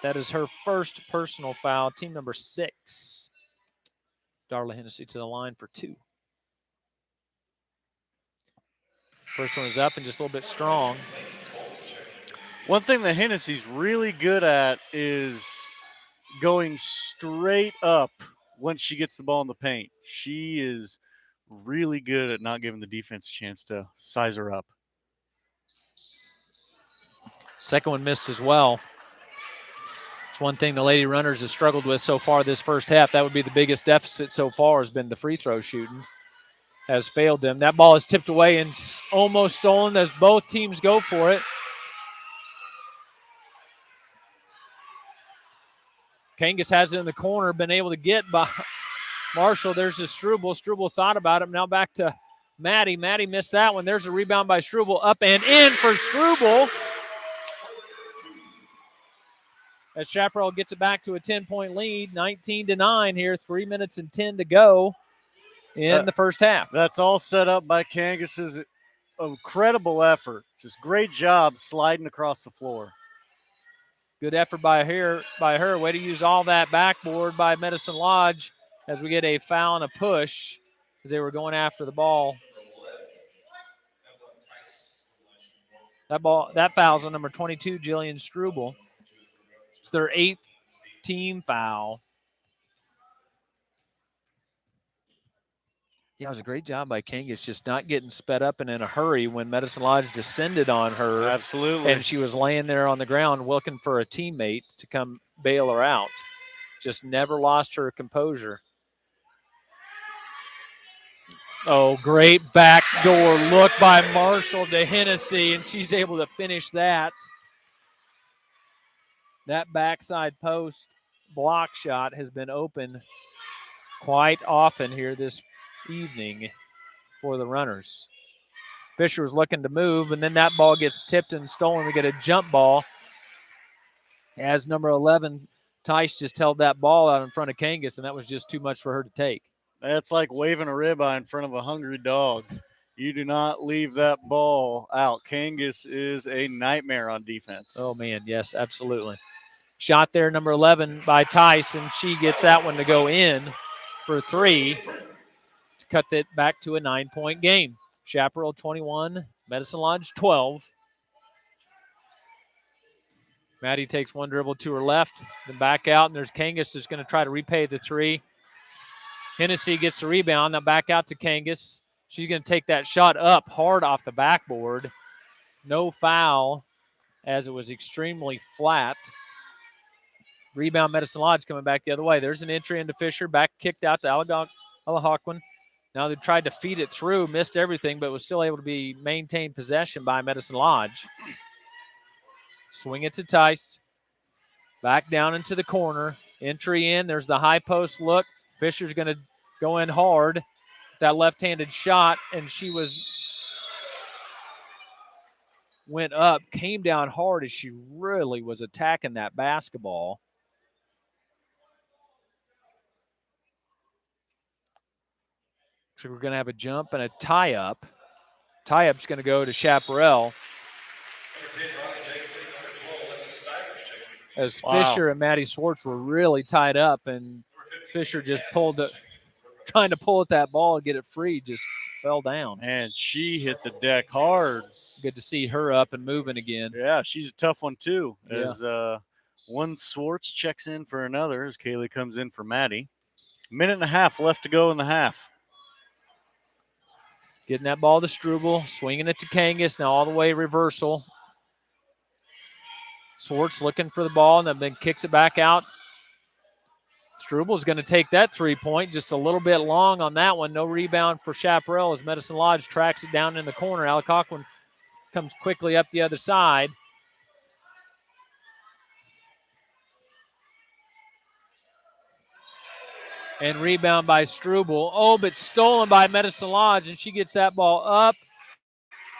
That is her first personal foul, team number 6. Darla Hennessy to the line for 2. First one is up and just a little bit strong. One thing that Hennessy's really good at is going straight up once she gets the ball in the paint. She is really good at not giving the defense a chance to size her up. Second one missed as well. It's one thing the Lady Runners have struggled with so far this first half. That would be the biggest deficit so far, has been the free throw shooting. Has failed them. That ball is tipped away and almost stolen as both teams go for it. Kangas has it in the corner, been able to get by Marshall. There's a Struble. Struble thought about it. Now back to Maddie. Maddie missed that one. There's a rebound by Struble. Up and in for Struble. As Chaparral gets it back to a 10-point lead, 19-9 here, 3 minutes and 10 to go in the first half. That's all set up by Kangas's incredible effort. Just great job sliding across the floor. Good effort by her. Way to use all that backboard by Medicine Lodge as we get a foul and a push as they were going after the ball. That foul's on number 22, Jillian Struble. It's their 8th team foul. Yeah, it was a great job by Kangas just not getting sped up and in a hurry when Medicine Lodge descended on her. Absolutely. And she was laying there on the ground looking for a teammate to come bail her out. Just never lost her composure. Oh, great backdoor look by Marshall to Hennessy, and she's able to finish that. That backside post block shot has been open quite often here this evening for the Runners. Fisher was looking to move, and then that ball gets tipped and stolen. We get a jump ball as number 11, Tice, just held that ball out in front of Kangas, and that was just too much for her to take. That's like waving a ribeye in front of a hungry dog. You do not leave that ball out. Kangas is a nightmare on defense. Oh, man, yes, absolutely. Shot there, number 11 by Tice, and she gets that one to go in for 3 to cut that back to a 9-point game. Chaparral 21, Medicine Lodge 12. Maddie takes one dribble to her left, then back out, and there's Kangas that's going to try to repay the 3. Hennessy gets the rebound, now back out to Kangas. She's going to take that shot up hard off the backboard. No foul, as it was extremely flat. Rebound, Medicine Lodge coming back the other way. There's an entry into Fisher, back kicked out to Alahawquin. Now they tried to feed it through, missed everything, but was still able to be maintained possession by Medicine Lodge. Swing it to Tice. Back down into the corner. Entry in. There's the high post look. Fisher's going to go in hard. That left-handed shot, and she went up, came down hard as she really was attacking that basketball. So we're going to have a jump and a tie-up. Tie-up's going to go to Chaparral. As Fisher and Maddie Swartz were really tied up, and Fisher just trying to pull at that ball and get it free, just fell down. And she hit the deck hard. Good to see her up and moving again. Yeah, she's a tough one too. Yeah. As one Swartz checks in for another, as Kaylee comes in for Maddie. Minute and a half left to go in the half. Getting that ball to Struble, swinging it to Kangas, now all the way reversal. Swartz looking for the ball and then kicks it back out. Struble's going to take that 3-point, just a little bit long on that one. No rebound for Chaparral as Medicine Lodge tracks it down in the corner. Alcoquin comes quickly up the other side. And rebound by Struble. Oh, but stolen by Medicine Lodge, and she gets that ball up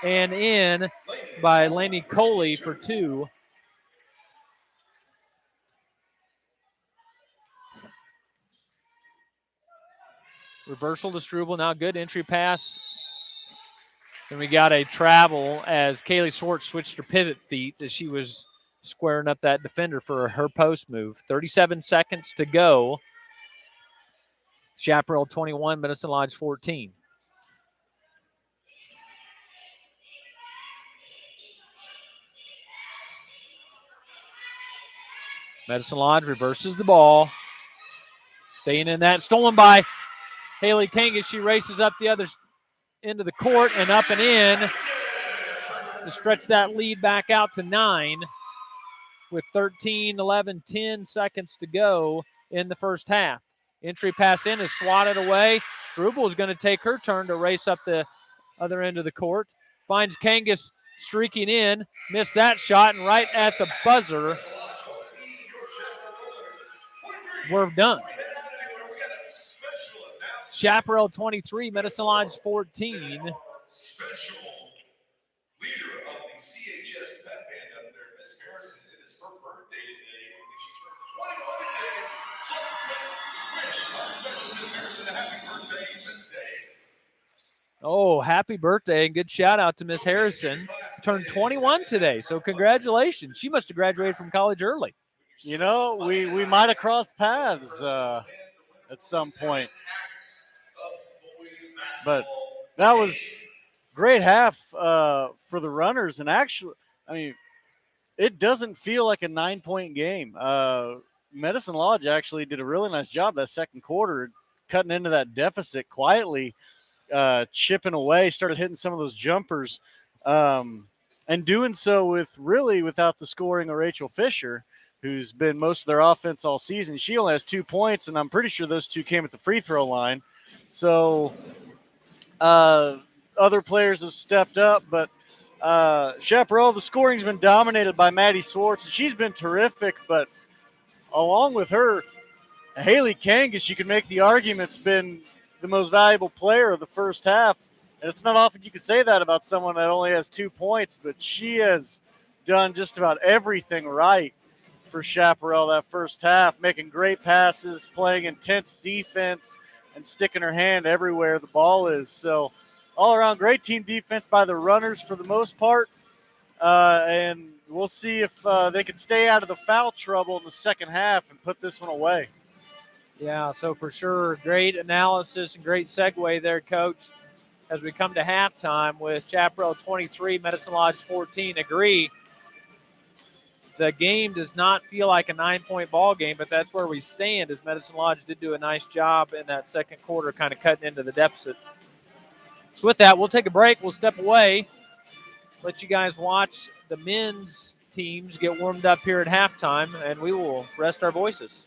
and in by Lainey Coley for 2. Reversal to Struble. Now good entry pass. And we got a travel as Kaylee Swartz switched her pivot feet as she was squaring up that defender for her post move. 37 seconds to go. Chaparral 21, Medicine Lodge 14. Medicine Lodge reverses the ball. Staying in that. Stolen by Haley Kangas. She races up the other end of the court and up and in to stretch that lead back out to 9 with 13, 11, 10 seconds to go in the first half. Entry pass in is swatted away. Struble is going to take her turn to race up the other end of the court. Finds Kangas streaking in. Missed that shot, and right at the buzzer, we're done. Chaparral 23, Medicine Lodge 14. Special leader of the CHS pep band up there, Miss Harrison. It is her birthday today. I think she turned 21 today. So let's wish our special Miss Harrison a happy birthday today. Oh, happy birthday, and good shout out to Miss Harrison. Turned 21 today, so congratulations. She must have graduated from college early. You know, we might have crossed paths at some point. But that was great half for the runners. And actually, I mean, it doesn't feel like a 9-point game. Medicine Lodge actually did a really nice job that second quarter, cutting into that deficit quietly, chipping away, started hitting some of those jumpers, and doing so without the scoring of Rachel Fisher, who's been most of their offense all season. She only has 2 points, and I'm pretty sure those 2 came at the free throw line. So other players have stepped up, but Chaparral, the scoring's been dominated by Maddie Swartz, and she's been terrific. But along with her, Haley Kangas, you can make the argument's been the most valuable player of the first half. And it's not often you can say that about someone that only has 2 points, but she has done just about everything right for Chaparral that first half, making great passes, playing intense defense, and sticking her hand everywhere the ball is. So all around great team defense by the runners for the most part. And we'll see if they can stay out of the foul trouble in the second half and put this one away. Yeah, so for sure, great analysis and great segue there, Coach. As we come to halftime with Chaparral 23, Medicine Lodge 14, agree. The game does not feel like a 9-point ball game, but that's where we stand, as Medicine Lodge did do a nice job in that second quarter, kind of cutting into the deficit. So with that, we'll take a break. We'll step away, let you guys watch the men's teams get warmed up here at halftime, and we will rest our voices.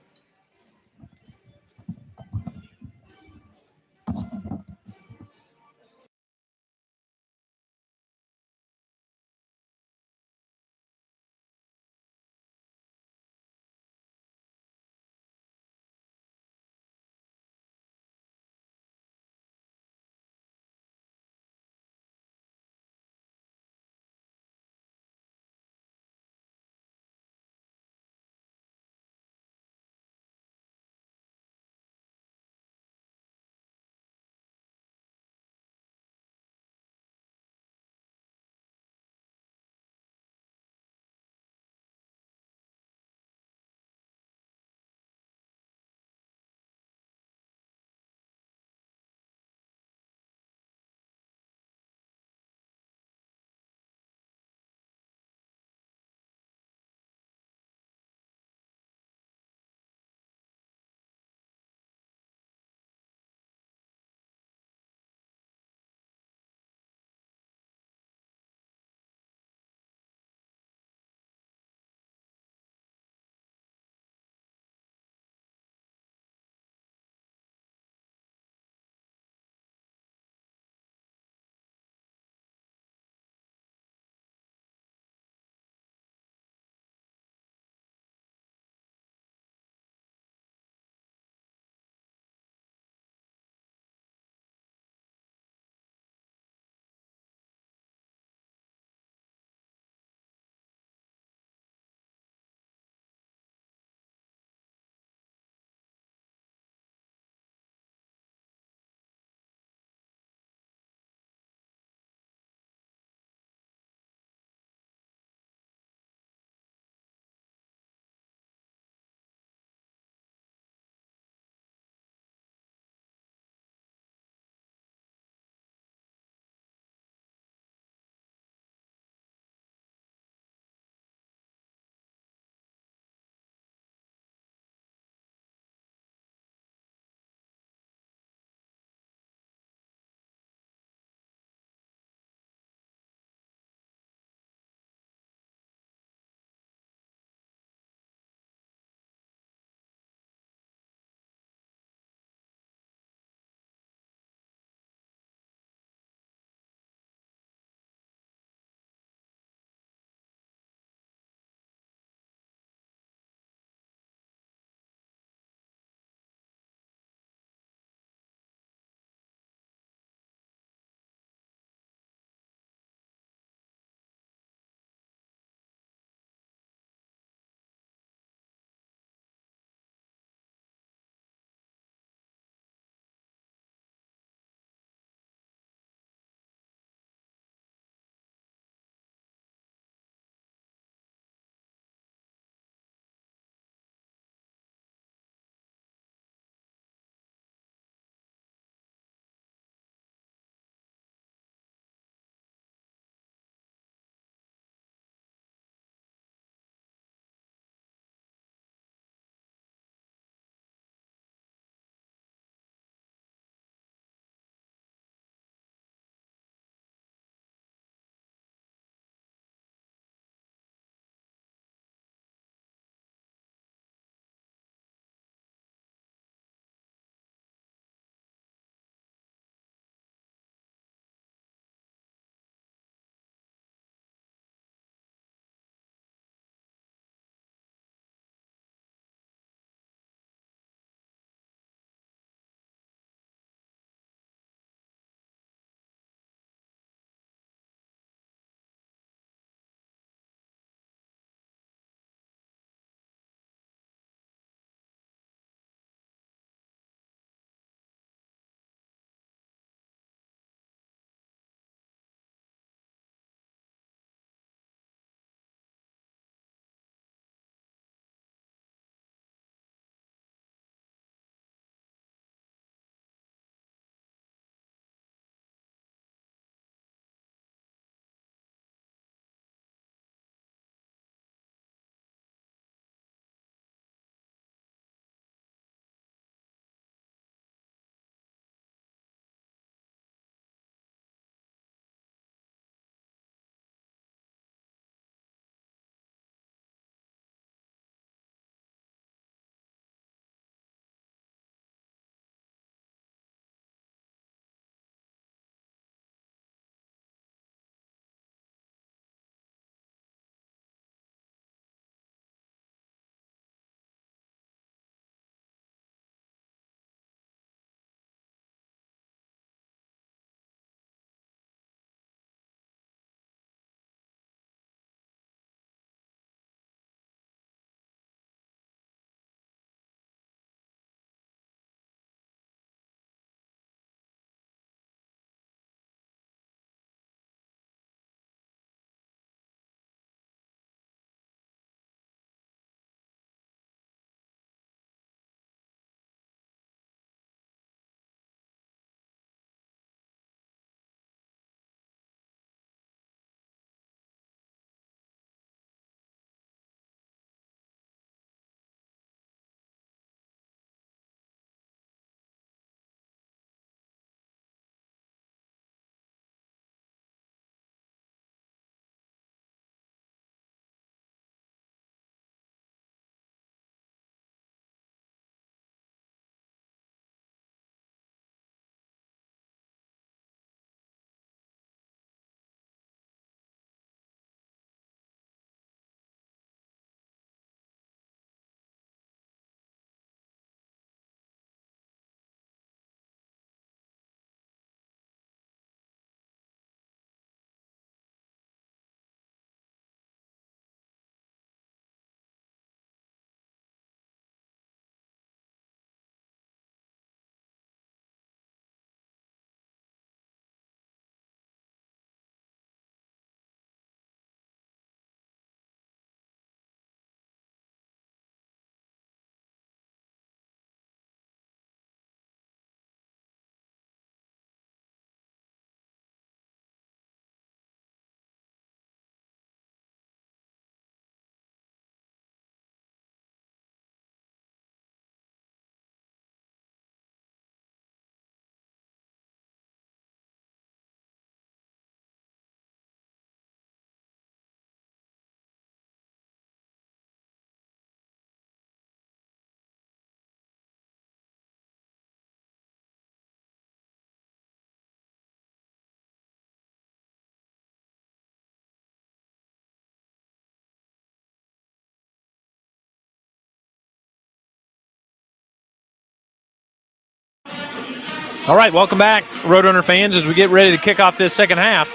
All right, welcome back, Roadrunner fans, as we get ready to kick off this second half.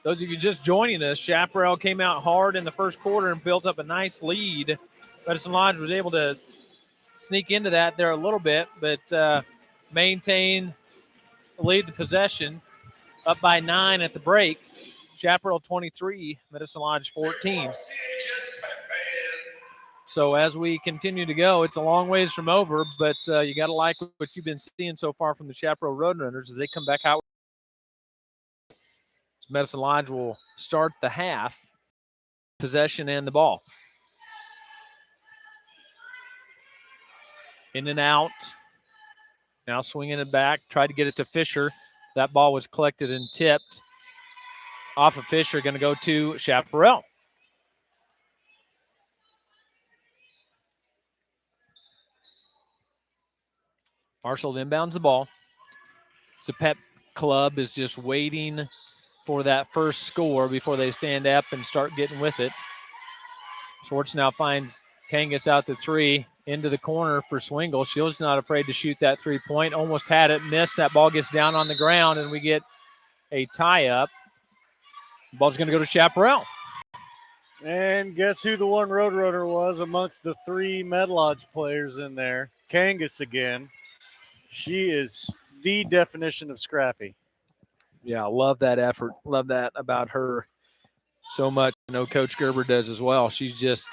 Those of you just joining us, Chaparral came out hard in the first quarter and built up a nice lead. Medicine Lodge was able to sneak into that there a little bit, but maintain lead the possession, up by 9 at the break. Chaparral 23, Medicine Lodge 14. So as we continue to go, it's a long ways from over, but you got to like what you've been seeing so far from the Chaparral Roadrunners as they come back out. Medicine Lodge will start the half, possession and the ball. In and out. Now swinging it back, tried to get it to Fisher. That ball was collected and tipped. Off of Fisher, going to go to Chaparral. Marshall inbounds the ball. The Pep Club is just waiting for that first score before they stand up and start getting with it. Schwartz now finds Kangas out to 3, into the corner for Swingle. Shields not afraid to shoot that 3-point. Almost had it, missed. That ball gets down on the ground, and we get a tie-up. The ball's going to go to Chaparral. And guess who the one Roadrunner was amongst the 3 Med Lodge players in there? Kangas again. She is the definition of scrappy. Yeah, love that effort. Love that about her so much. I know Coach Gerber does as well. She's just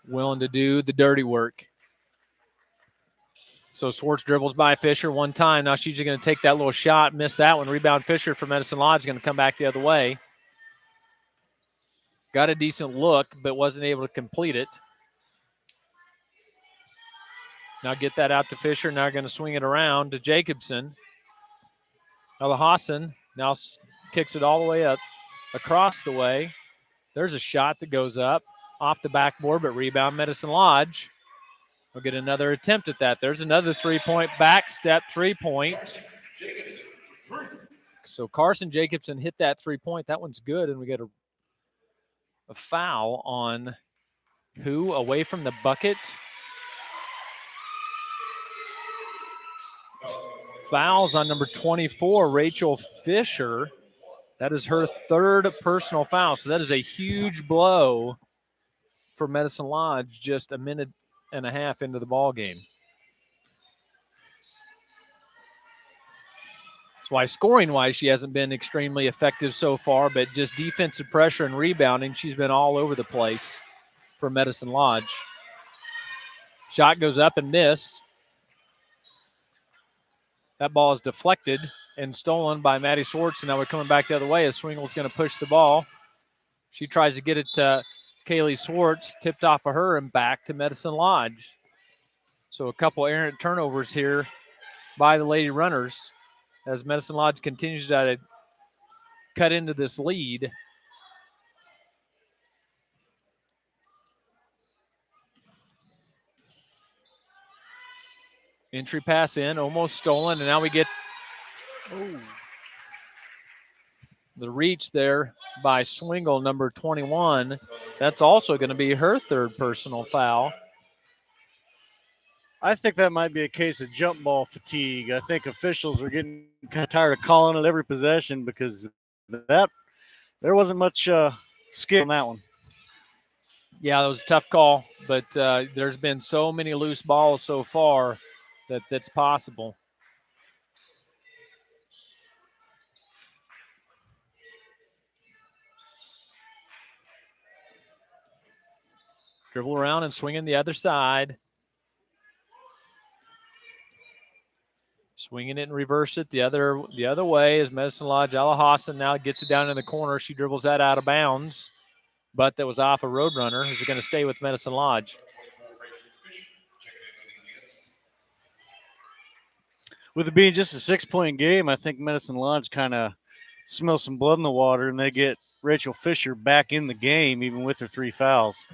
willing to do the dirty work. So Swartz dribbles by Fisher one time. Now she's just going to take that little shot, miss that one. Rebound Fisher for Medicine Lodge, going to come back the other way. Got a decent look, but wasn't able to complete it. Now get that out to Fisher. Now going to swing it around to Jacobson. Hassan now kicks it all the way up across the way. There's a shot that goes up off the backboard, but rebound Medicine Lodge. We'll get another attempt at that. There's another 3-point back step 3-point. So Carson Jacobson hit that 3-point. That one's good, and we get a foul on who away from the bucket? Fouls on number 24, Rachel Fisher. That is her 3rd personal foul. So that is a huge blow for Medicine Lodge just a minute and a half into the ball game. That's why scoring-wise she hasn't been extremely effective so far, but just defensive pressure and rebounding, she's been all over the place for Medicine Lodge. Shot goes up and missed. That ball is deflected and stolen by Maddie Swartz, and now we're coming back the other way as Swingle's going to push the ball. She tries to get it to Kaylee Swartz, tipped off of her and back to Medicine Lodge. So a couple errant turnovers here by the Lady Runners as Medicine Lodge continues to cut into this lead. Entry pass in, almost stolen, and now we get the reach there by Swingle, number 21. That's also going to be her 3rd personal foul. I think that might be a case of jump ball fatigue. I think officials are getting kind of tired of calling it every possession because there wasn't much skill on that one. Yeah, that was a tough call, but there's been so many loose balls so far that's possible. Dribble around and swinging the other side. Swinging it and reverse it the other way as Medicine Lodge. Ella Hassan now gets it down in the corner. She dribbles that out of bounds, but that was off a Roadrunner who's going to stay with Medicine Lodge. With it being just a 6-point game, I think Medicine Lodge kind of smells some blood in the water, and they get Rachel Fisher back in the game, even with her 3 fouls.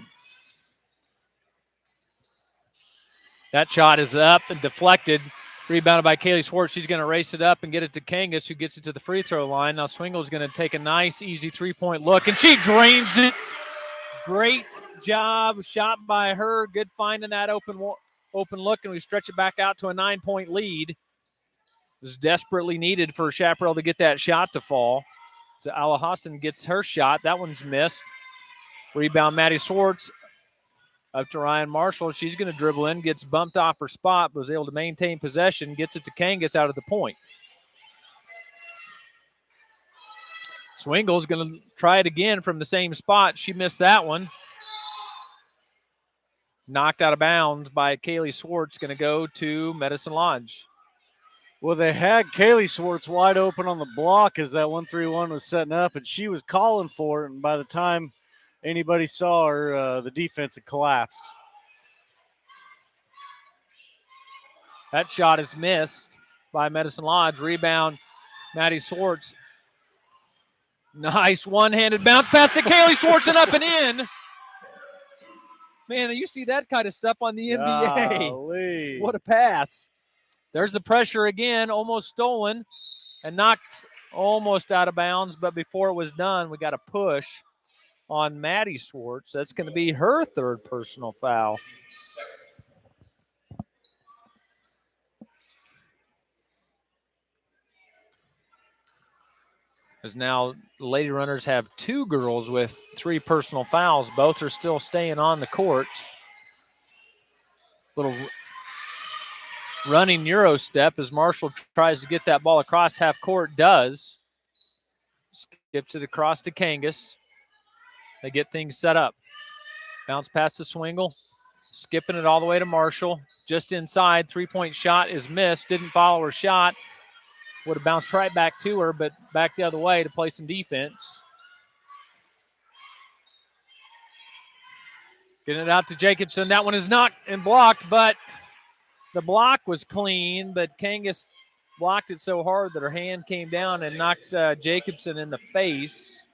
That shot is up and deflected. Rebounded by Kaylee Swartz. She's going to race it up and get it to Kangas, who gets it to the free throw line. Now Swingle's going to take a nice, easy 3-point look, and she drains it. Great job. Shot by her. Good find in that open open look, and we stretch it back out to a 9-point lead. It was desperately needed for Chaparral to get that shot to fall. So Ala Hassan gets her shot. That one's missed. Rebound, Maddie Swartz up to Ryan Marshall. She's going to dribble in, gets bumped off her spot, but was able to maintain possession, gets it to Kangas out of the point. Swingle's going to try it again from the same spot. She missed that one. Knocked out of bounds by Kaylee Swartz, going to go to Medicine Lodge. Well, they had Kaylee Swartz wide open on the block as that 1-3-1 was setting up, and she was calling for it, and by the time anybody saw her, the defense had collapsed. That shot is missed by Medicine Lodge. Rebound, Maddie Swartz. Nice one-handed bounce pass to Kaylee Swartz and up and in. Man, you see that kind of stuff on the NBA. Golly. What a pass. There's the pressure again, almost stolen and knocked almost out of bounds, but before it was done, we got a push on Maddie Swartz. That's going to be her third personal foul. As now the Lady Runners have 2 girls with 3 personal fouls. Both are still staying on the court. Little running Euro step as Marshall tries to get that ball across half court. Does. Skips it across to Kangas. They get things set up. Bounce pass to Swingle. Skipping it all the way to Marshall. Just inside. 3-point shot is missed. Didn't follow her shot. Would have bounced right back to her, but back the other way to play some defense. Getting it out to Jacobson. That one is knocked and blocked, but the block was clean, but Kangas blocked it so hard that her hand came down and knocked Jacobson in the face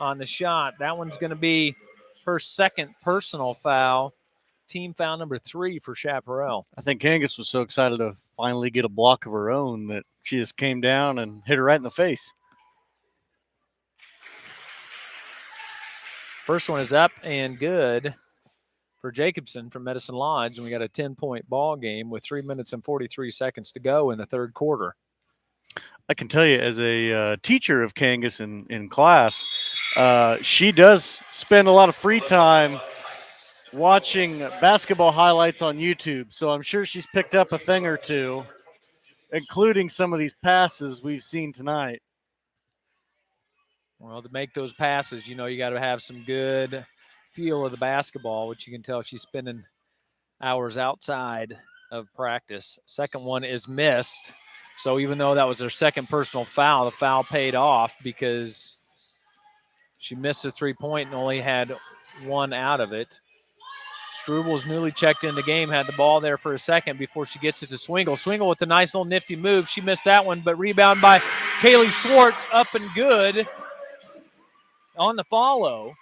on the shot. That one's going to be her second personal foul. Team foul number 3 for Chaparral. I think Kangas was so excited to finally get a block of her own that she just came down and hit her right in the face. First one is up and good for Jacobson from Medicine Lodge, and we got a 10-point ball game with 3 minutes and 43 seconds to go in the third quarter. I can tell you, as a teacher of Kangas in class, she does spend a lot of free time watching basketball highlights on YouTube, so I'm sure she's picked up a thing or two, including some of these passes we've seen tonight. Well, to make those passes, you know, you got to have some good feel of the basketball, which you can tell she's spending hours outside of practice. Second one is missed. So even though that was her second personal foul, the foul paid off because she missed a 3-point and only had 1 out of it. Strubel's newly checked in the game, had the ball there for a second before she gets it to Swingle. Swingle with a nice little nifty move. She missed that one, but rebound by Kaylee Swartz, up and good on the follow.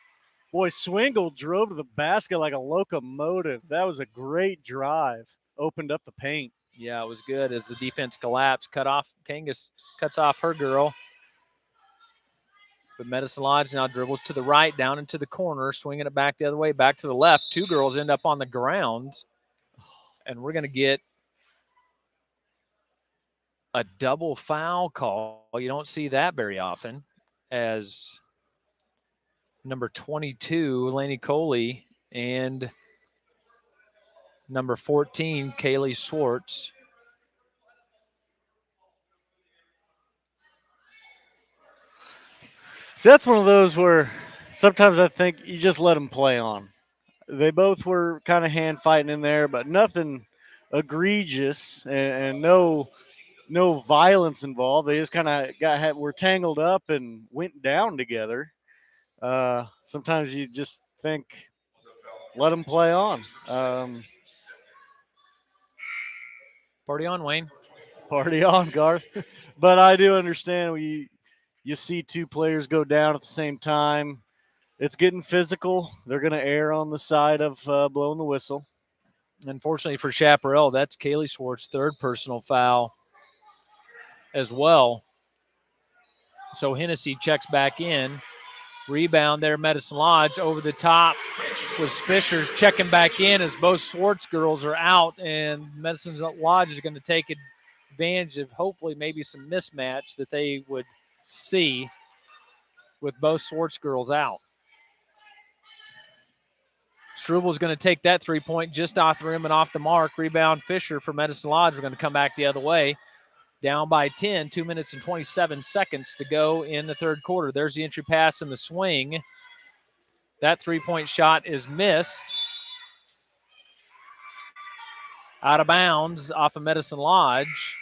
Boy, Swingle drove to the basket like a locomotive. That was a great drive. Opened up the paint. Yeah, it was good as the defense collapsed. Kangas cuts off her girl. But Medicine Lodge now dribbles to the right, down into the corner, swinging it back the other way, back to the left. 2 girls end up on the ground. And we're going to get a double foul call. You don't see that very often, as number 22, Lainey Coley, and number 14, Kaylee Swartz. So that's one of those where sometimes I think you just let them play on. They both were kind of hand fighting in there, but nothing egregious and no violence involved. They just kind of were tangled up and went down together. Sometimes you just think, let them play on. Party on, Wayne. Party on, Garth. But I do understand you see 2 players go down at the same time. It's getting physical. They're going to err on the side of blowing the whistle. Unfortunately for Chaparral, that's Kaylee Swartz's third personal foul as well. So Hennessy checks back in. Rebound there, Medicine Lodge. Over the top was Fisher checking back in as both Swartz girls are out, and Medicine Lodge is going to take advantage of hopefully maybe some mismatch that they would see with both Swartz girls out. Struble is going to take that three-point just off the rim and off the mark. Rebound Fisher for Medicine Lodge. We're going to come back the other way. Down by 10, 2 minutes and 27 seconds to go in the third quarter. There's the entry pass and the swing. That three-point shot is missed. Out of bounds off of Medicine Lodge.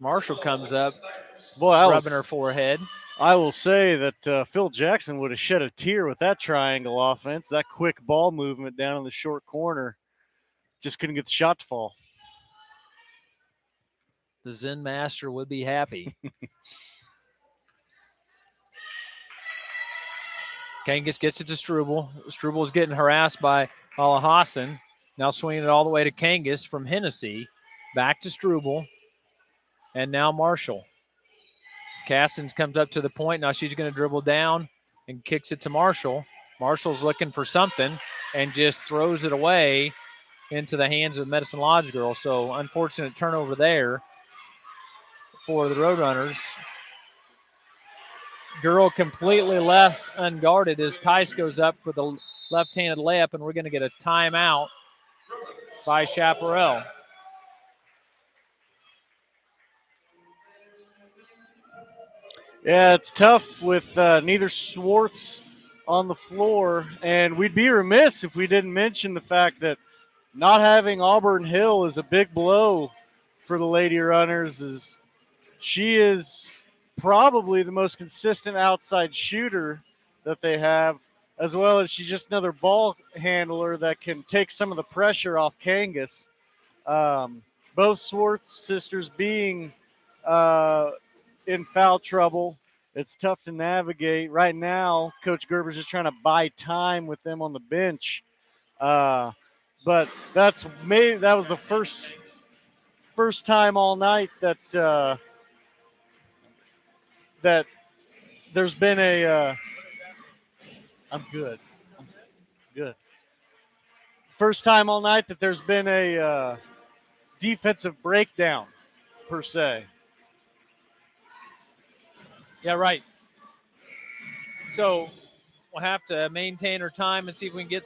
Marshall comes up, rubbing her forehead. I will say that Phil Jackson would have shed a tear with that triangle offense. That quick ball movement down in the short corner. Just couldn't get the shot to fall. The Zen Master would be happy. Kangas gets it to Struble. Struble is getting harassed by Alahassan. Now swinging it all the way to Kangas from Hennessy. Back to Struble. And now Marshall. Cassins comes up to the point. Now she's going to dribble down and kicks it to Marshall. Marshall's looking for something and just throws it away into the hands of the Medicine Lodge girl. So unfortunate turnover there for the Roadrunners. Girl completely left unguarded as Tice goes up for the left-handed layup, and we're going to get a timeout by Chaparral. Yeah, it's tough with neither Swartz on the floor, and we'd be remiss if we didn't mention the fact that not having Auburn Hill is a big blow for the Lady Runners. As she is probably the most consistent outside shooter that they have, as well as she's just another ball handler that can take some of the pressure off Kangas. Both Swartz sisters being in foul trouble. It's tough to navigate. Right now, Coach Gerber's just trying to buy time with them on the bench. But that was the first time all night that that there's been a I'm good. First time all night that there's been a defensive breakdown per se. Yeah, right. So we'll have to maintain our time and see if we can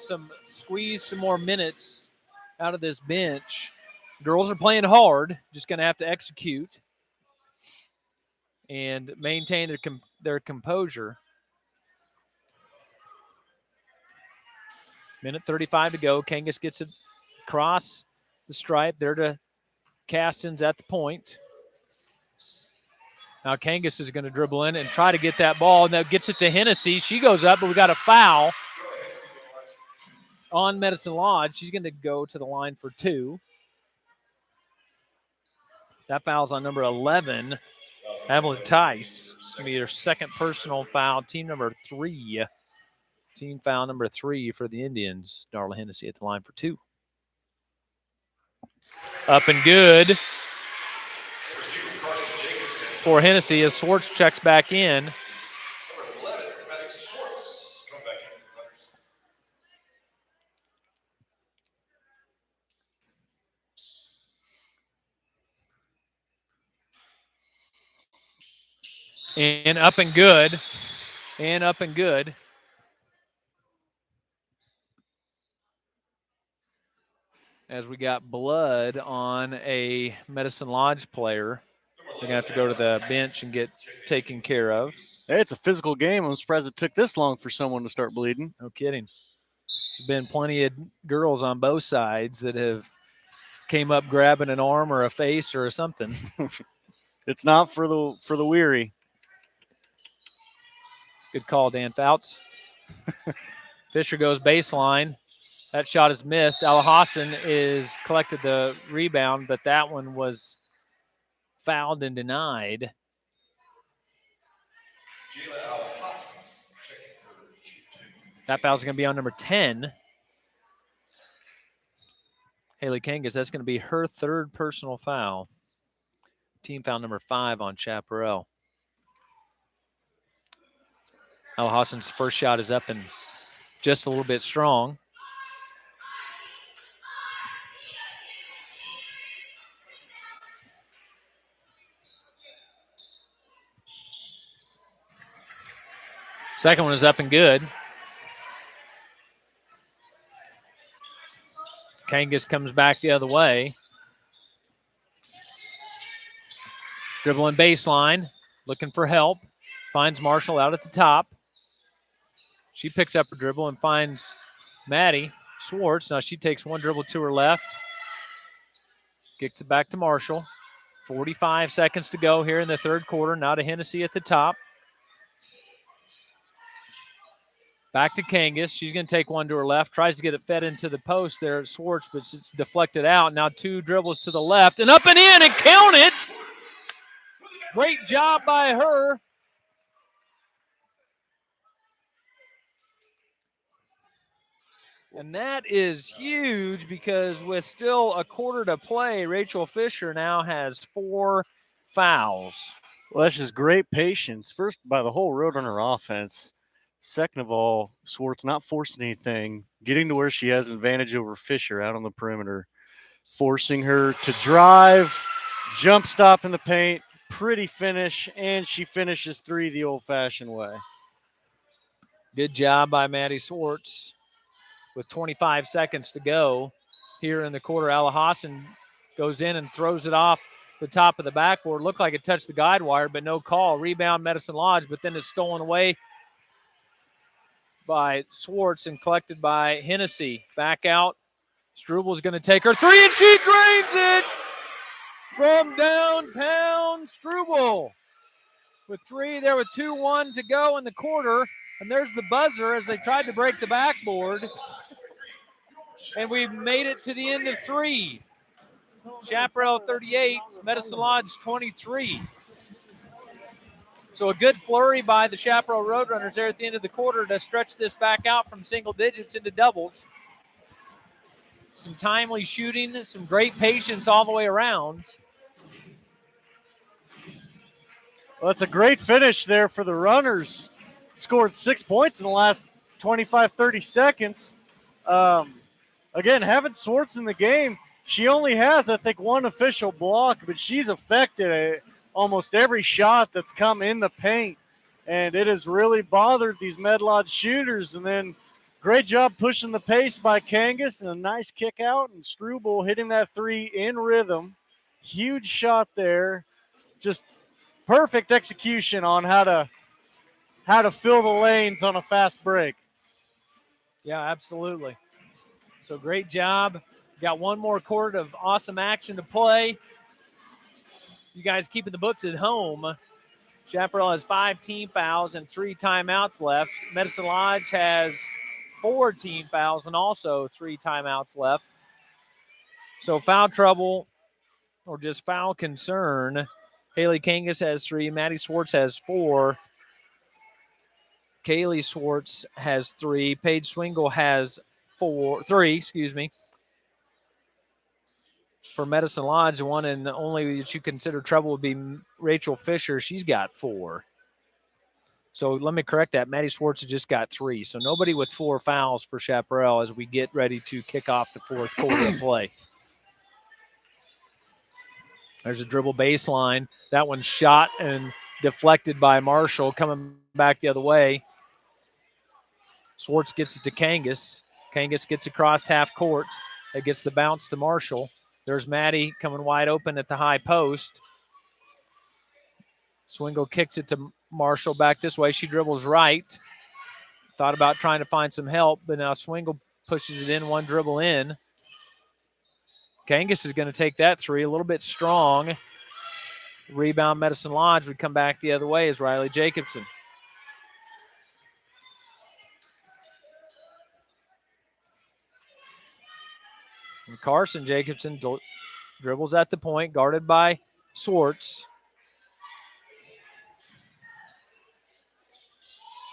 squeeze some more minutes out of this bench. Girls are playing hard, just going to have to execute and maintain their composure. Minute 35 to go. Kangas gets it across the stripe there to Castins at the point. Now Kangas is going to dribble in and try to get that ball. Now gets it to Hennessy. She goes up, but we got a foul on Medicine Lodge. She's going to go to the line for two. That foul's on number 11, Evelyn Tice. It's going to be her second personal foul. Team foul number 3 for the Indians. Darla Hennessy at the line for two. Up and good for Hennessy as Swartz checks back in. And up and good. And up and good. As we got blood on a Medicine Lodge player. They're going to have to go to the bench and get taken care of. Hey, it's a physical game. I'm surprised it took this long for someone to start bleeding. No kidding. There's been plenty of girls on both sides that have came up grabbing an arm or a face or something. It's not for the weary. Good call, Dan Fouts. Fisher goes baseline. That shot is missed. Alahassan is collected the rebound, but that one was fouled and denied. That foul's going to be on number 10. Haley Kangas, that's going to be her third personal foul. Team foul number 5 on Chaparral. Alhassan's first shot is up and just a little bit strong. Second one is up and good. Kangas comes back the other way. Dribbling baseline, looking for help. Finds Marshall out at the top. She picks up her dribble and finds Maddie Swartz. Now she takes one dribble to her left. Kicks it back to Marshall. 45 seconds to go here in the third quarter. Now to Hennessy at the top. Back to Kangas. She's going to take one to her left. Tries to get it fed into the post there at Swartz, but it's deflected out. Now two dribbles to the left and up and in and count it. Great job by her. And that is huge because with still a quarter to play, Rachel Fisher now has 4 fouls. Well, that's just great patience. First, by the whole Roadrunner offense. Second of all, Swartz not forcing anything, getting to where she has an advantage over Fisher out on the perimeter, forcing her to drive, jump stop in the paint, pretty finish, and she finishes 3 the old-fashioned way. Good job by Maddie Swartz. With 25 seconds to go here in the quarter, Alhassan goes in and throws it off the top of the backboard. Looked like it touched the guide wire, but no call. Rebound Medicine Lodge, but then it's stolen away by Swartz and collected by Hennessy. Back out. Struble going to take her 3, and she drains it from downtown. Struble with 3 there with 2-1 to go in the quarter. And there's the buzzer as they tried to break the backboard. And we've made it to the end of 3. Chaparral 38, Medicine Lodge 23. So a good flurry by the Chaparral Roadrunners there at the end of the quarter to stretch this back out from single digits into doubles. Some timely shooting, some great patience all the way around. Well, that's a great finish there for the Runners. Scored 6 points in the last 25, 30 seconds. Again, having Swartz in the game, she only has, I think, 1 official block, but she's affected almost every shot that's come in the paint. And it has really bothered these Med Lodge shooters. And then great job pushing the pace by Kangas and a nice kick out. And Struble hitting that 3 in rhythm. Huge shot there. Just perfect execution on how to fill the lanes on a fast break. Yeah, absolutely. So great job. Got one more quarter of awesome action to play. You guys keeping the books at home. Chaparral has 5 team fouls and 3 timeouts left. Medicine Lodge has 4 team fouls and also 3 timeouts left. So foul trouble or just foul concern. Haley Kangas has 3. Maddie Swartz has 4. Kaylee Swartz has 3. Paige Swingle has 3. For Medicine Lodge, the one and only that you consider trouble would be Rachel Fisher. She's got 4. So let me correct that. Maddie Swartz has just got 3. So nobody with 4 fouls for Chaparral as we get ready to kick off the fourth quarter of play. There's a dribble baseline. That one shot and deflected by Marshall, coming back the other way. Swartz gets it to Kangas. Kangas gets across half court. It gets the bounce to Marshall. There's Maddie coming wide open at the high post. Swingle kicks it to Marshall back this way. She dribbles right. Thought about trying to find some help, but now Swingle pushes it in, one dribble in. Kangas is going to take that 3, a little bit strong. Rebound Medicine Lodge would come back the other way as Riley Jacobson. And Carson Jacobson dribbles at the point, guarded by Swartz.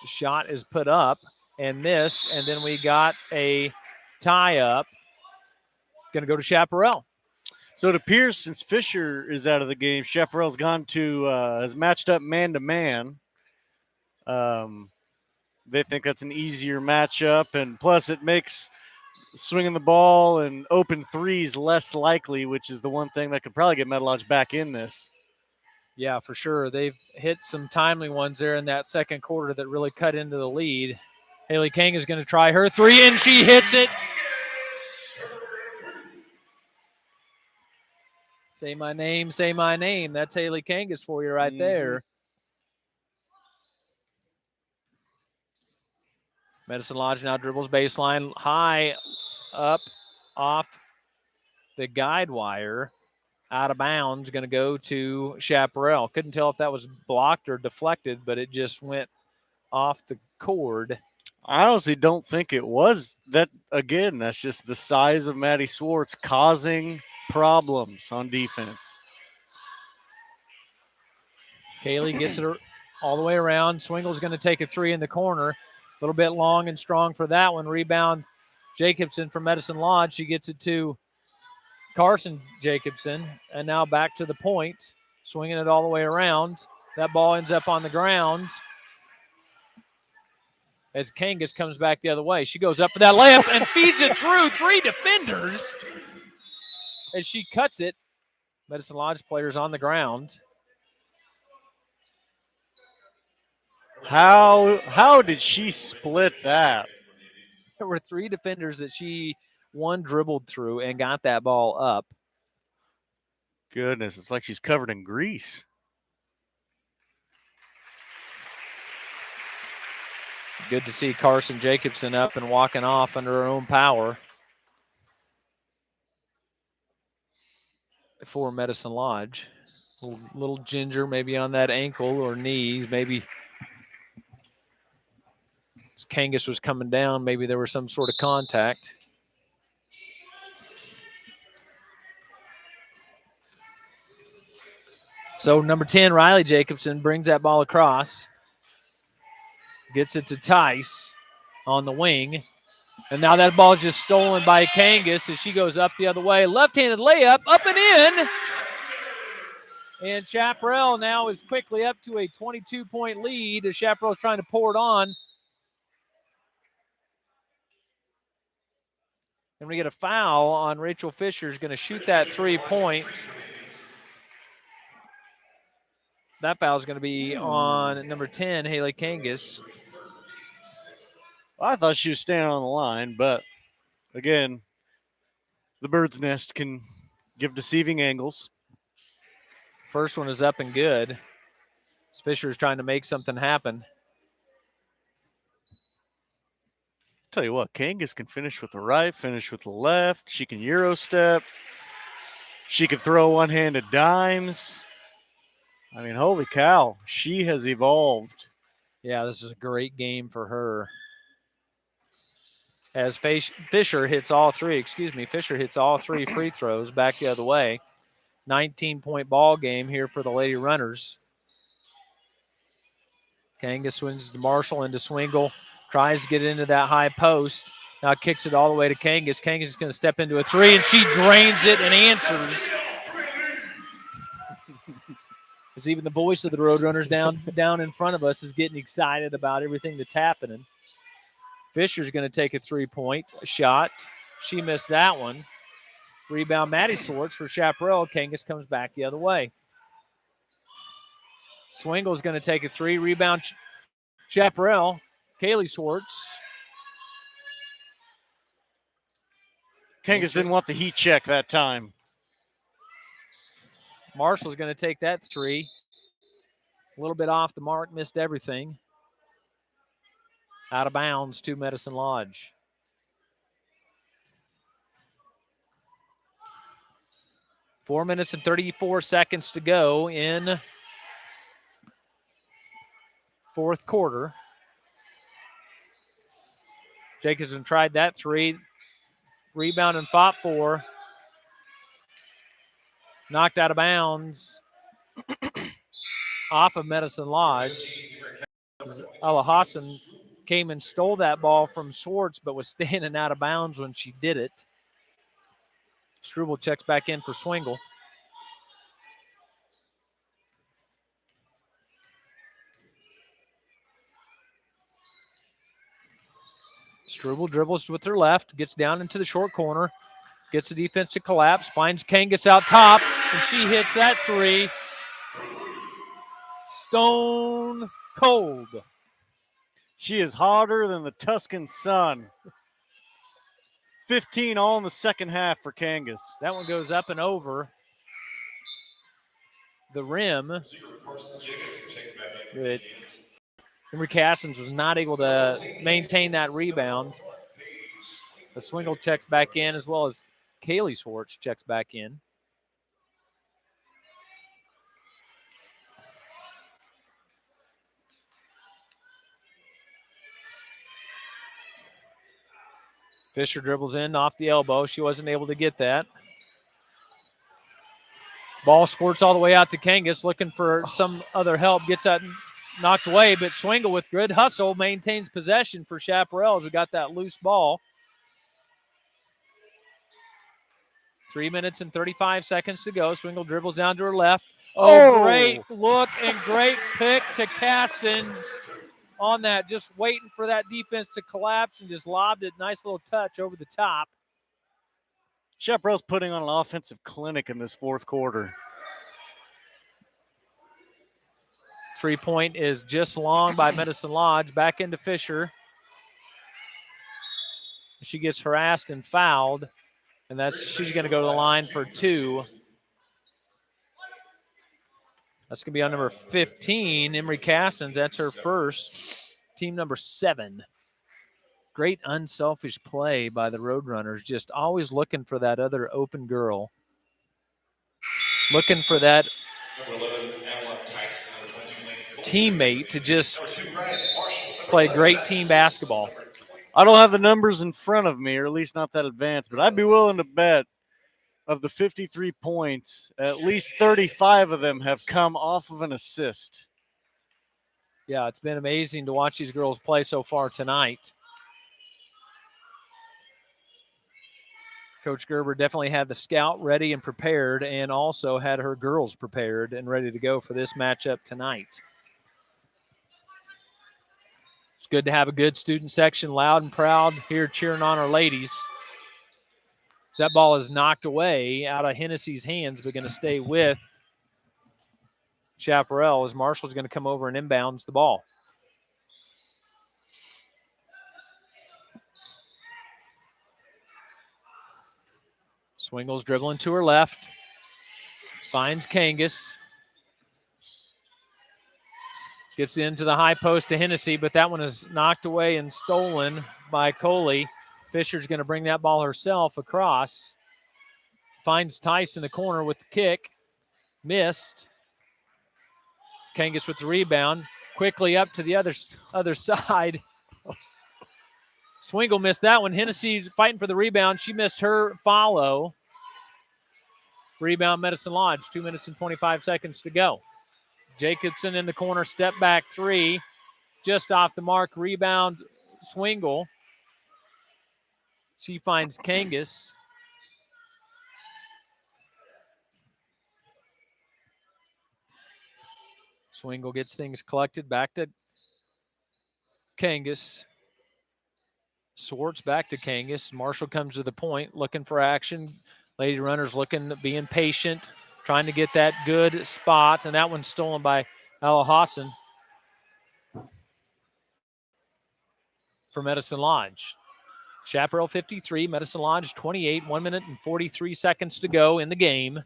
The shot is put up and missed, and then we got a tie-up. Going to go to Chaparral. So it appears since Fisher is out of the game, Chaparral's gone to has matched up man-to-man. they think that's an easier matchup, and plus it makes swinging the ball and open threes less likely, which is the one thing that could probably get Metalodge back in this. Yeah, for sure. They've hit some timely ones there in that second quarter that really cut into the lead. Haley King is going to try her three, and she hits it. Say my name, say my name. That's Haley Kangas for you right there. Medicine Lodge now dribbles baseline high up off the guide wire. Out of bounds, going to go to Chaparral. Couldn't tell if that was blocked or deflected, but it just went off the cord. I honestly don't think it was. That, again, that's just the size of Maddie Swartz causing problems on defense. Kaylee gets it all the way around. Swingle's going to take a three in the corner. A little bit long and strong for that one. Rebound, Jacobson from Medicine Lodge. She gets it to Carson Jacobson. And now back to the point. Swinging it all the way around. That ball ends up on the ground as Kangas comes back the other way. She goes up for that layup and feeds it through three defenders as she cuts it. Medicine Lodge players on the ground. How did she split that? There were three defenders that one dribbled through and got that ball up. Goodness, it's like she's covered in grease. Good to see Carson Jacobson up and walking off under her own power for Medicine Lodge. Little ginger maybe on that ankle or knee. Maybe as Kangas was coming down, maybe there was some sort of contact. So number 10, Riley Jacobson, brings that ball across. Gets it to Tice on the wing. And now that ball is just stolen by Kangas as she goes up the other way. Left-handed layup, up and in. And Chaparral now is quickly up to a 22-point lead as Chaparral is trying to pour it on. And we get a foul on Rachel Fisher, who's going to shoot that 3-point. That foul is going to be on number 10, Haley Kangas. Well, I thought she was standing on the line, but again, the bird's nest can give deceiving angles. First one is up and good. Fisher is trying to make something happen. Tell you what, Kangas can finish with the right, finish with the left. She can Euro step. She can throw one-handed dimes. I mean, holy cow, she has evolved. Yeah, this is a great game for her. As Fisher hits all three free throws back the other way. 19-point ball game here for the Lady Runners. Kangas swings to Marshall into Swingle. Tries to get into that high post. Now kicks it all the way to Kangas. Kangas is going to step into a three, and she drains it and answers. It's even the voice of the Roadrunners down in front of us is getting excited about everything that's happening. Fisher's going to take a 3-point shot. She missed that one. Rebound, Maddie Swartz for Chaparral. Kangas comes back the other way. Swingle's going to take a three. Rebound, Chaparral. Kaylee Swartz. Kangas didn't want the heat check that time. Marshall's going to take that three. A little bit off the mark, missed everything. Out of bounds to Medicine Lodge. Four minutes and 34 seconds to go in fourth quarter. Jacobson tried that three. Rebound and fought for. Knocked out of bounds off of Medicine Lodge. Ella Hassan came and stole that ball from Swartz, but was standing out of bounds when she did it. Struble checks back in for Swingle. Struble dribbles with her left, gets down into the short corner, gets the defense to collapse, finds Kangas out top, and she hits that three. Stone cold. She is hotter than the Tuscan sun. 15 all in the second half for Kangas. That one goes up and over the rim. But Henry Cassins was not able to maintain that rebound. The Swingle checks back in, as well as Kaylee Swartz checks back in. Fisher dribbles in off the elbow. She wasn't able to get that. Ball squirts all the way out to Kangas, looking for some other help. Gets that knocked away, but Swingle with good hustle maintains possession for Chaparral as we got that loose ball. 3 minutes and 35 seconds to go. Swingle dribbles down to her left. Oh, great look and great pick to Castins on that. Just waiting for that defense to collapse and just lobbed it. Nice little touch over the top. Chaparral's putting on an offensive clinic in this fourth quarter. 3-point is just long by Medicine Lodge. Back into Fisher. She gets harassed and fouled, and she's going to go to the line for 2. That's going to be on number 15, Emery Cassins. That's her first. Team number 7. Great unselfish play by the Roadrunners, just always looking for that other open girl. Looking for that teammate to just play great team basketball. I don't have the numbers in front of me, or at least not that advanced, but I'd be willing to bet of the 53 points, at least 35 of them have come off of an assist. Yeah, it's been amazing to watch these girls play so far tonight. Coach Gerber definitely had the scout ready and prepared, and also had her girls prepared and ready to go for this matchup tonight. It's good to have a good student section, loud and proud, here cheering on our ladies. That ball is knocked away out of Hennessy's hands, but going to stay with Chaparral as Marshall's going to come over and inbounds the ball. Swingles dribbling to her left. Finds Kangas. Gets into the high post to Hennessy, but that one is knocked away and stolen by Coley. Fisher's going to bring that ball herself across. Finds Tice in the corner with the kick. Missed. Kangas with the rebound. Quickly up to the other side. Swingle missed that one. Hennessy fighting for the rebound. She missed her follow. Rebound Medicine Lodge. 2 minutes and 25 seconds to go. Jacobson in the corner. Step back 3. Just off the mark. Rebound Swingle. She finds Kangas. Swingle gets things collected. Back to Kangas. Swartz back to Kangas. Marshall comes to the point, looking for action. Lady Runners looking, being patient, trying to get that good spot. And that one's stolen by Ella Hassan for Medicine Lodge. Chaparral 53, Medicine Lodge 28, 1 minute and 43 seconds to go in the game.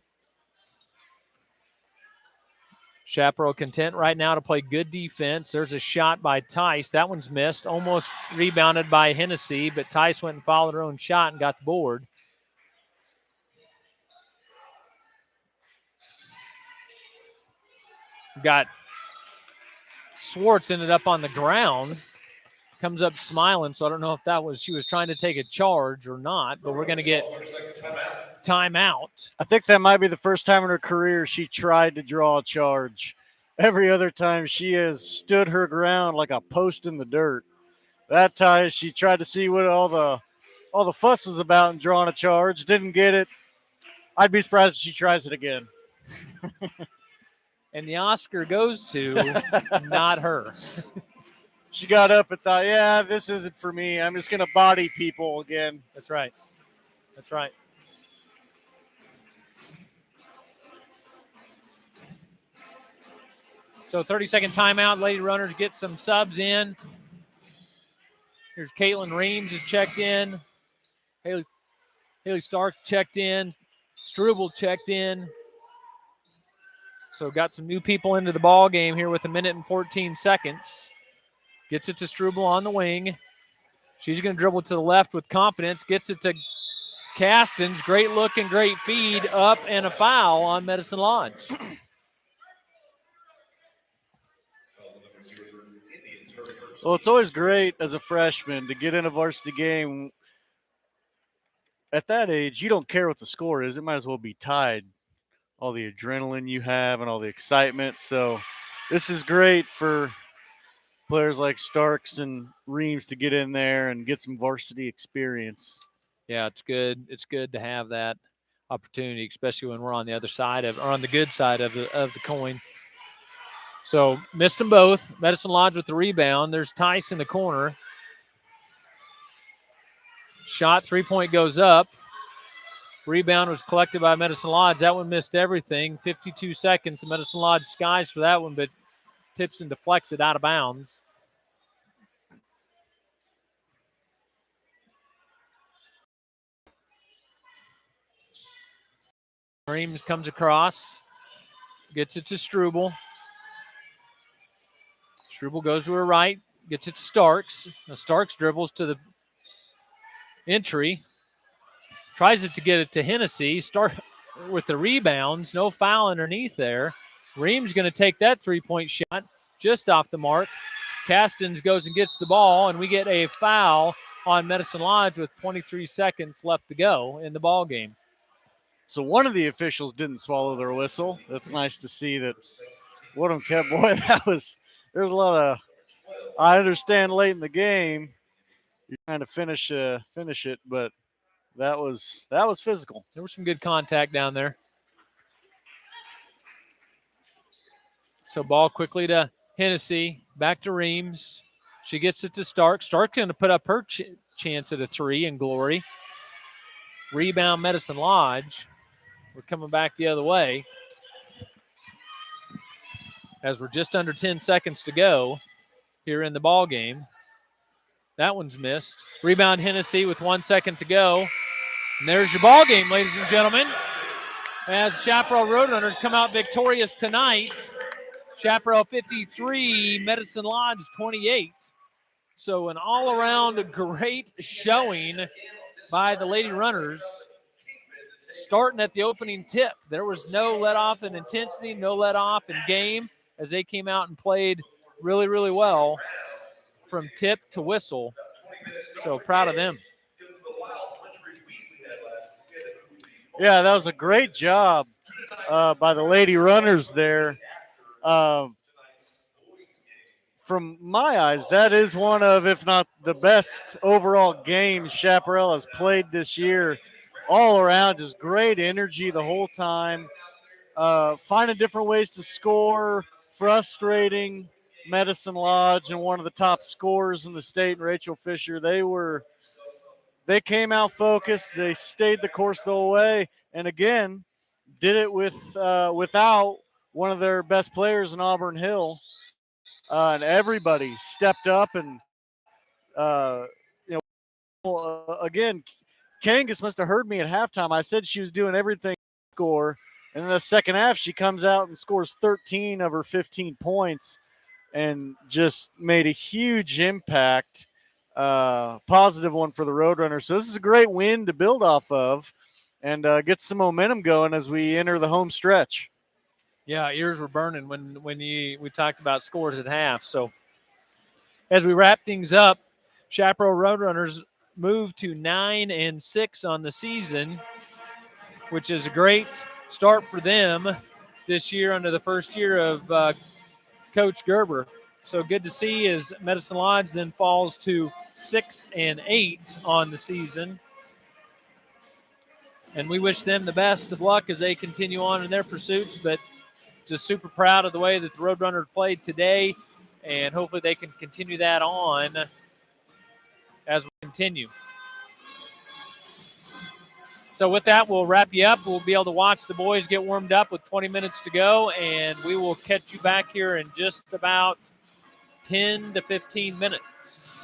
Chaparral content right now to play good defense. There's a shot by Tice. That one's missed. Almost rebounded by Hennessy, but Tice went and fouled her own shot and got the board. Got Swartz ended up on the ground. Comes up smiling, so I don't know if that was she was trying to take a charge or not, but we're going to get timeout. I think that might be the first time in her career she tried to draw a charge. Every other time she has stood her ground like a post in the dirt. That time she tried to see what all the fuss was about and drawing a charge. Didn't get it. I'd be surprised if she tries it again. And the Oscar goes to not her. she got up and thought, yeah, this isn't for me. I'm just going to body people again. That's right. That's right. So 30-second timeout. Lady Runners get some subs in. Here's Caitlin Reams is checked in. Haley Stark checked in. Struble checked in. So got some new people into the ball game here with 1 minute and 14 seconds. Gets it to Struble on the wing. She's going to dribble to the left with confidence. Gets it to Castens. Great look and great feed. Up and a foul on Medicine Lodge. Well, it's always great as a freshman to get in a varsity game. At that age, you don't care what the score is. It might as well be tied. All the adrenaline you have and all the excitement. So this is great for players like Starks and Reams to get in there and get some varsity experience. Yeah, it's good. It's good to have that opportunity, especially when we're on the other side of, or on the good side of the coin. So missed them both. Medicine Lodge with the rebound. There's Tice in the corner. Shot, 3-point goes up. Rebound was collected by Medicine Lodge. That one missed everything. 52 seconds. Medicine Lodge skies for that one, but tips and deflects it out of bounds. Reams comes across. Gets it to Struble. Struble goes to her right. Gets it to Starks. Now Starks dribbles to the entry. Tries it to get it to Hennessy. Start with the rebounds. No foul underneath there. Reams going to take that 3-point shot just off the mark. Castens goes and gets the ball, and we get a foul on Medicine Lodge with 23 seconds left to go in the ball game. So one of the officials didn't swallow their whistle. That's nice to see that one of them kept. Boy, there's a lot of, I understand late in the game, you're trying to finish it, but that was physical. There was some good contact down there. So ball quickly to Hennessy, back to Reams. She gets it to Stark. Stark's going to put up her chance at a 3 in glory. Rebound Medicine Lodge. We're coming back the other way as we're just under 10 seconds to go here in the ball game. That one's missed. Rebound Hennessy with 1 second to go. And there's your ball game, ladies and gentlemen, as Chaparral Roadrunners come out victorious tonight. Chaparral 53, Medicine Lodge 28. So an all-around great showing by the Lady Runners. Starting at the opening tip, there was no let-off in intensity, no let-off in game, as they came out and played really, really well from tip to whistle. So proud of them. Yeah, that was a great job by the Lady Runners there. From my eyes, that is one of, if not the best overall games Chaparral has played this year. All around, just great energy the whole time. Finding different ways to score, frustrating Medicine Lodge and one of the top scorers in the state, Rachel Fisher. They came out focused. They stayed the course the whole way, and again, did it without one of their best players in Auburn Hill. And everybody stepped up, and again, Kangas must have heard me at halftime. I said she was doing everything to score, and in the second half, she comes out and scores 13 of her 15 points, and just made a huge impact. Positive one for the Roadrunners. So this is a great win to build off of, and get some momentum going as we enter the home stretch. Yeah, ears were burning when we talked about scores at half. So as we wrap things up, Chaparral Roadrunners moved to 9-6 on the season, which is a great start for them this year under the first year of Coach Gerber. So good to see as Medicine Lodge then falls to 6-8 on the season. And we wish them the best of luck as they continue on in their pursuits, but just super proud of the way that the Roadrunners played today. and hopefully they can continue that on as we continue. So with that, we'll wrap you up. We'll be able to watch the boys get warmed up with 20 minutes to go, and we will catch you back here in just about 10 to 15 minutes.